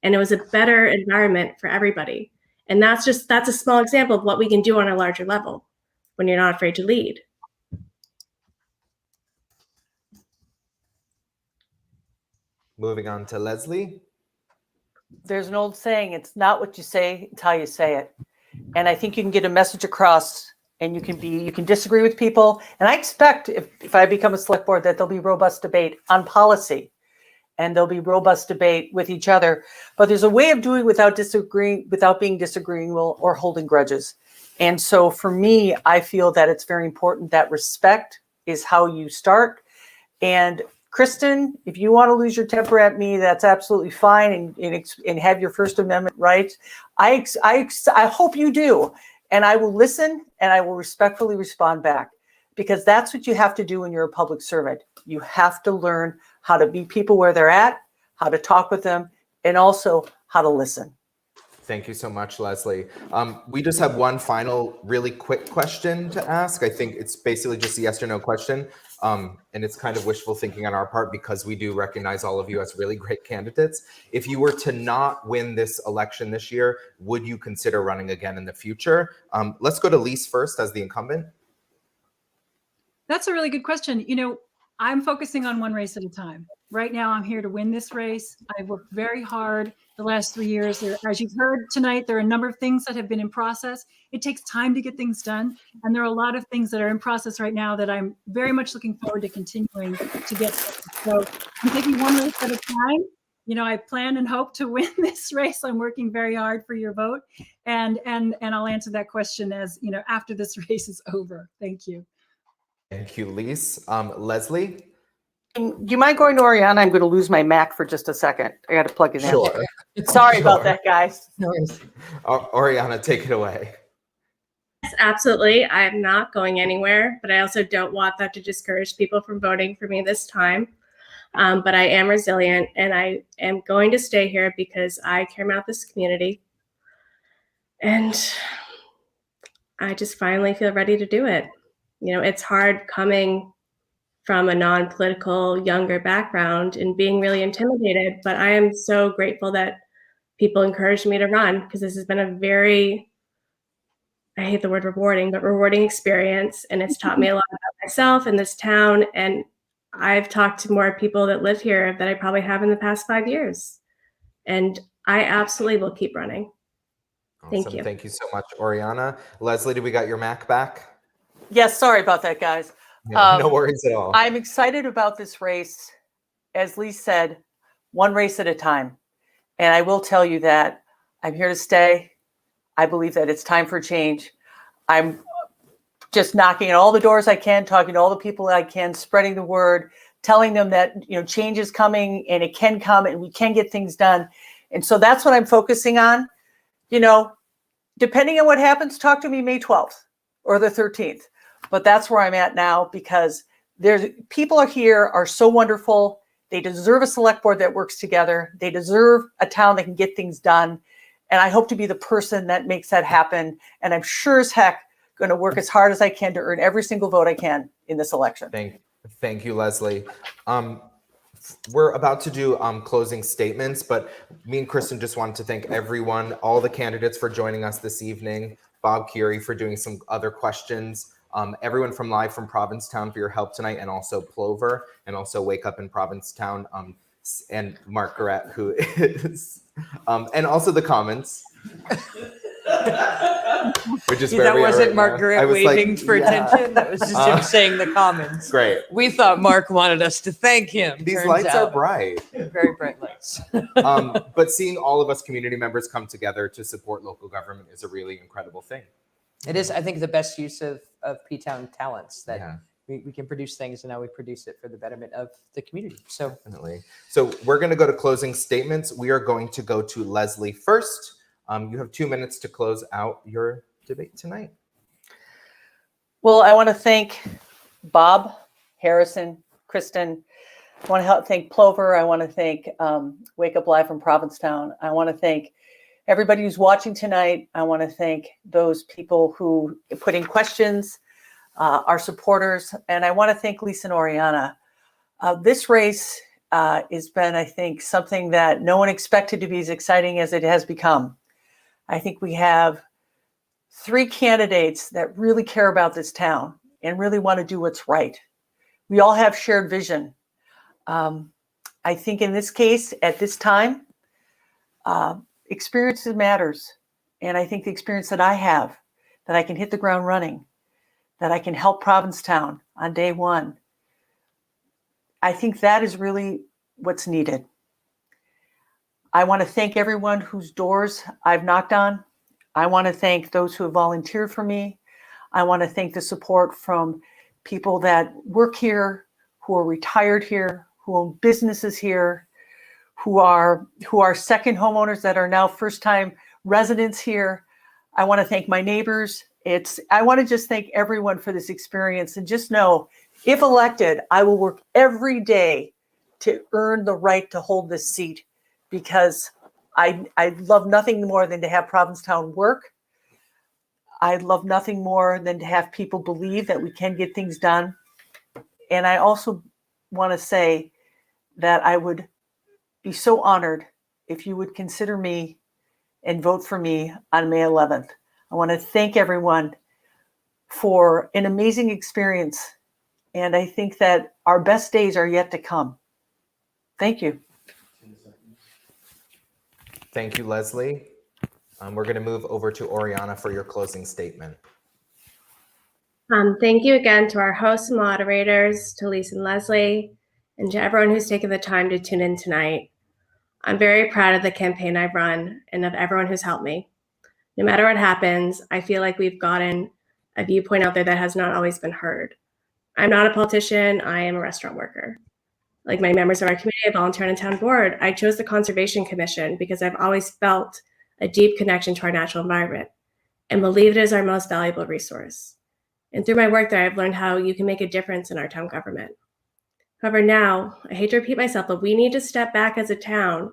And it was a better environment for everybody. And that's a small example of what we can do on a larger level when you're not afraid to lead. Moving on to Leslie. There's an old saying, it's not what you say, it's how you say it. And I think you can get a message across, and you can disagree with people. And I expect if I become a select board that there'll be robust debate on policy. and there'll be robust debate with each other. But there's a way of doing without disagreeing, without being disagreeable or holding grudges. And so for me, I feel that it's very important that respect is how you start. And Kristen, if you want to lose your temper at me, that's absolutely fine, and have your First Amendment rights. I hope you do. And I will listen, and I will respectfully respond back, because that's what you have to do when you're a public servant. You have to learn how to meet people where they're at, how to talk with them, and also how to listen. Thank you so much, Leslie. We just have one final really quick question to ask. I think it's basically just a yes or no question. And it's kind of wishful thinking on our part, because we do recognize all of you as really great candidates. If you were to not win this election this year, would you consider running again in the future? Let's go to Lise first as the incumbent. That's a really good question. You know, I'm focusing on one race at a time. Right now, I'm here to win this race. I've worked very hard the last 3 years. As you've heard tonight, there are a number of things that have been in process. It takes time to get things done. And there are a lot of things that are in process right now that I'm very much looking forward to continuing to get. So I'm taking one race at a time. You know, I plan and hope to win this race. I'm working very hard for your vote. And I'll answer that question as, you know, after this race is over. Thank you. Thank you, Lise. Leslie? Do you mind going to Oriana? I'm going to lose my Mac for just a second. I got to plug it in. Sure. Sorry about Sure. that, guys. No worries. Oriana, take it away. Yes, absolutely. I'm not going anywhere, but I also don't want that to discourage people from voting for me this time. But I am resilient, and I am going to stay here because I care about this community. And I just finally feel ready to do it. You know, it's hard coming from a non-political, younger background and being really intimidated, but I am so grateful that people encouraged me to run, because this has been a very, I hate the word rewarding, but rewarding experience. And it's taught me a lot about myself and this town. And I've talked to more people that live here than I probably have in the past 5 years. And I absolutely will keep running. Thank Awesome. you. Thank you so much, Oriana. Leslie, did we got your Mac back? Yes, sorry about that, guys. No worries at all. I'm excited about this race. As Lee said, one race at a time. And I will tell you that I'm here to stay. I believe that it's time for change. I'm just knocking on all the doors I can, talking to all the people I can, spreading the word, telling them that, you know, change is coming and it can come and we can get things done. And so that's what I'm focusing on. You know, depending on what happens, talk to me May 12th or the 13th. But that's where I'm at now, because people are so wonderful. They deserve a select board that works together. They deserve a town that can get things done. And I hope to be the person that makes that happen. And I'm sure as heck going to work as hard as I can to earn every single vote I can in this election. Thank you, Leslie. We're about to do closing statements, but me and Kristen just wanted to thank everyone, all the candidates for joining us this evening, Bob Curie for doing some other questions, everyone from Live from Provincetown for your help tonight, and also PLOVR, and also Wake Up in Provincetown, and Margaret, who is, and also the comments. Which is That wasn't right Margaret now. waving for attention. That was just him saying the comments. Great. We thought Mark wanted us to thank him. These Turns lights are out, bright. very bright lights. But seeing all of us community members come together to support local government is a really incredible thing. It is, I think, the best use of P-Town talents, that Yeah. we can produce things, and now we produce it for the betterment of the community. So Definitely. So we're going to go to closing statements. We are going to go to Leslie first. You have 2 minutes to close out your debate tonight. Well, I want to thank Bob, Harrison, Kristen. I want to thank PLOVR. I want to thank Wake Up Live from Provincetown. I want to thank everybody who's watching tonight. I want to thank those people who put in questions, our supporters, and I want to thank Lisa and Oriana. This race has been, I think, something that no one expected to be as exciting as it has become. I think we have 3 candidates that really care about this town and really want to do what's right. We all have shared vision. I think in this case, at this time, experience matters. And I think the experience that I have, that I can hit the ground running, that I can help Provincetown on day one, I think that is really what's needed. I want to thank everyone whose doors I've knocked on. I want to thank those who have volunteered for me. I want to thank the support from people that work here, who are retired here, who own businesses here, who are second homeowners that are now first-time residents here. I want to thank my neighbors. I want to just thank everyone for this experience, and just know, if elected, I will work every day to earn the right to hold this seat, because I love nothing more than to have Provincetown work. I love nothing more than to have people believe that we can get things done. And I also want to say that I would be so honored if you would consider me and vote for me on May 11th. I want to thank everyone for an amazing experience. And I think that our best days are yet to come. Thank you. Thank you, Leslie. We're going to move over to Oriana for your closing statement. Thank you again to our hosts and moderators, to Lisa and Leslie, and to everyone who's taken the time to tune in tonight. I'm very proud of the campaign I've run and of everyone who's helped me. No matter what happens, I feel like we've gotten a viewpoint out there that has not always been heard. I'm not a politician, I am a restaurant worker. Like my members of our community, I volunteer on a town board. I chose the Conservation Commission because I've always felt a deep connection to our natural environment and believe it is our most valuable resource. And through my work there, I've learned how you can make a difference in our town government. However, now, I hate to repeat myself, but we need to step back as a town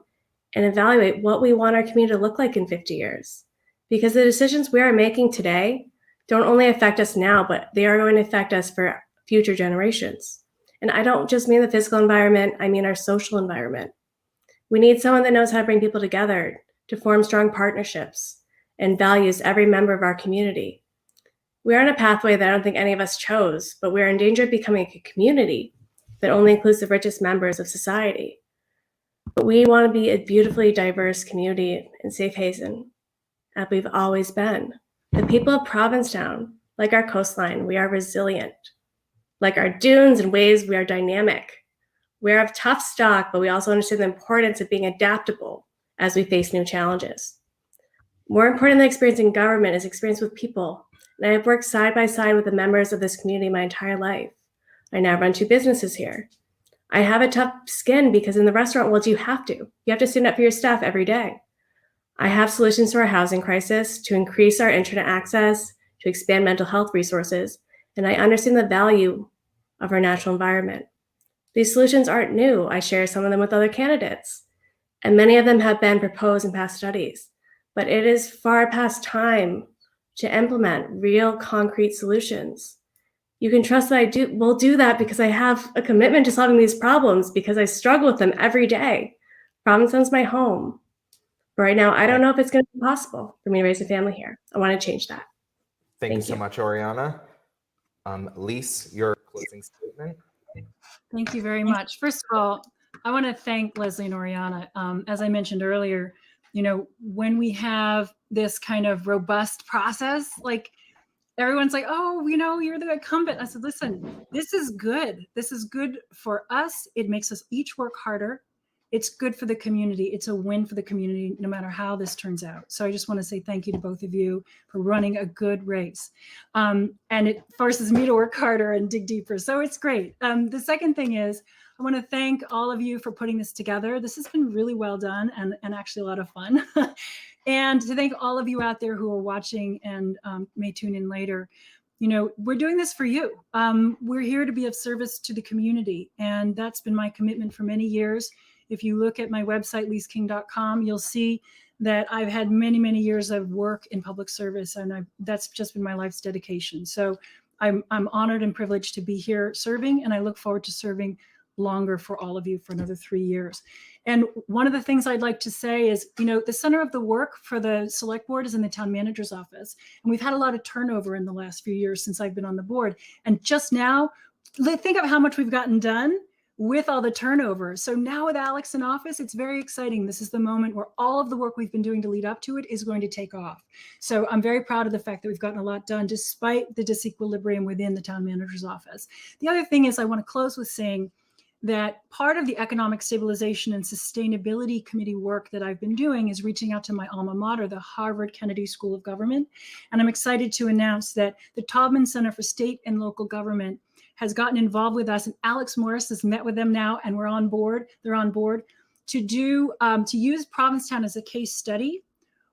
and evaluate what we want our community to look like in 50 years. Because the decisions we are making today don't only affect us now, but they are going to affect us for future generations. And I don't just mean the physical environment, I mean our social environment. We need someone that knows how to bring people together, to form strong partnerships, and values every member of our community. We are on a pathway that I don't think any of us chose, but we are in danger of becoming a community that only includes the richest members of society. But we want to be a beautifully diverse community and safe haven, as we've always been. The people of Provincetown, like our coastline, we are resilient. Like our dunes and waves, we are dynamic. We are of tough stock, but we also understand the importance of being adaptable as we face new challenges. More important than experience in government is experience with people. And I have worked side by side with the members of this community my entire life. I now run 2 businesses here. I have a tough skin because in the restaurant world, you have to. You have to stand up for your staff every day. I have solutions to our housing crisis, to increase our internet access, to expand mental health resources, and I understand the value of our natural environment. These solutions aren't new. I share some of them with other candidates, and many of them have been proposed in past studies. But it is far past time to implement real concrete solutions. You can trust that I will do that because I have a commitment to solving these problems, because I struggle with them every day. Provincetown's my home. But right now, I don't know if it's going to be possible for me to raise a family here. I want to change that. Thank you so much, Oriana. Lise, your closing statement. Thank you very much. First of all, I want to thank Leslie and Oriana. As I mentioned earlier, you know, when we have this kind of robust process, like everyone's like, oh, you know, you're the incumbent. I said, listen, this is good. This is good for us. It makes us each work harder. It's good for the community. It's a win for the community, no matter how this turns out. So I just want to say thank you to both of you for running a good race. And it forces me to work harder and dig deeper. So it's great. The second thing is, I want to thank all of you for putting this together. This has been really well done and actually a lot of fun. And to thank all of you out there who are watching and may tune in later. You know, we're doing this for you. We're here to be of service to the community. And that's been my commitment for many years. If you look at my website, lisaking.com, you'll see that I've had many, many years of work in public service, and that's just been my life's dedication. So I'm honored and privileged to be here serving, and I look forward to serving longer for all of you for another 3 years. And one of the things I'd like to say is, you know, the center of the work for the select board is in the town manager's office. And we've had a lot of turnover in the last few years since I've been on the board. And just now, think of how much we've gotten done with all the turnover. So now with Alex in office, it's very exciting. This is the moment where all of the work we've been doing to lead up to it is going to take off. So I'm very proud of the fact that we've gotten a lot done despite the disequilibrium within the town manager's office. The other thing is I want to close with saying, that part of the Economic Stabilization and Sustainability Committee work that I've been doing is reaching out to my alma mater, the Harvard Kennedy School of Government. And I'm excited to announce that the Taubman Center for State and Local Government has gotten involved with us, and Alex Morris has met with them now, and we're on board. They're on board to do to use Provincetown as a case study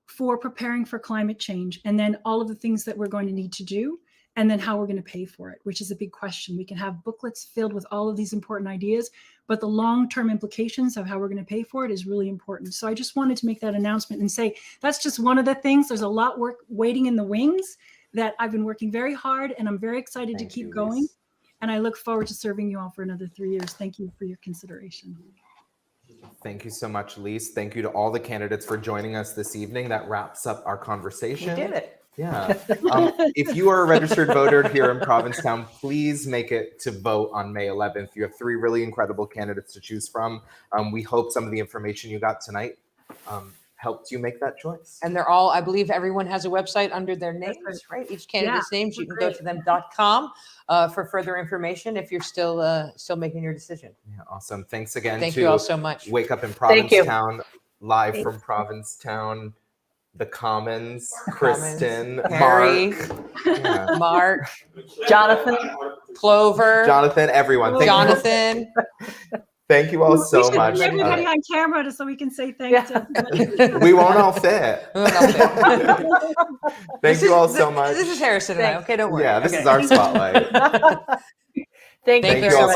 for preparing for climate change, and then all of the things that we're going to need to do, and then how we're going to pay for it, which is a big question. We can have booklets filled with all of these important ideas, but the long-term implications of how we're going to pay for it is really important. So I just wanted to make that announcement and say that's just one of the things. There's a lot work waiting in the wings that I've been working very hard, and I'm very excited to keep going. And I look forward to serving you all for another 3 years. Thank you for your consideration. Thank you so much, Lise. Thank you to all the candidates for joining us this evening. That wraps up our conversation. You did it. Yeah. If you are a registered voter here in Provincetown, please make it to vote on May 11th. You have 3 really incredible candidates to choose from. We hope some of the information you got tonight helped you make that choice. And they're all, I believe everyone has a website under their names, right? Each candidate's names. You can go to them.com for further information if you're still making your decision. Yeah, awesome. Thanks again. Thank you all so much. Wake Up in Thank you. Provincetown, live from Provincetown, the Commons, Kristen, Harry, Mark, Mark, Jonathan. Clover, Jonathan, everyone. Thank you. Jonathan. Thank you all so we should much. get everybody on camera so we can say thanks to everybody. We won't all fit. Thank you all so much. This is Harrison and I. Okay, don't worry. Yeah, this Okay. is our spotlight. Thank Thank you you so all much.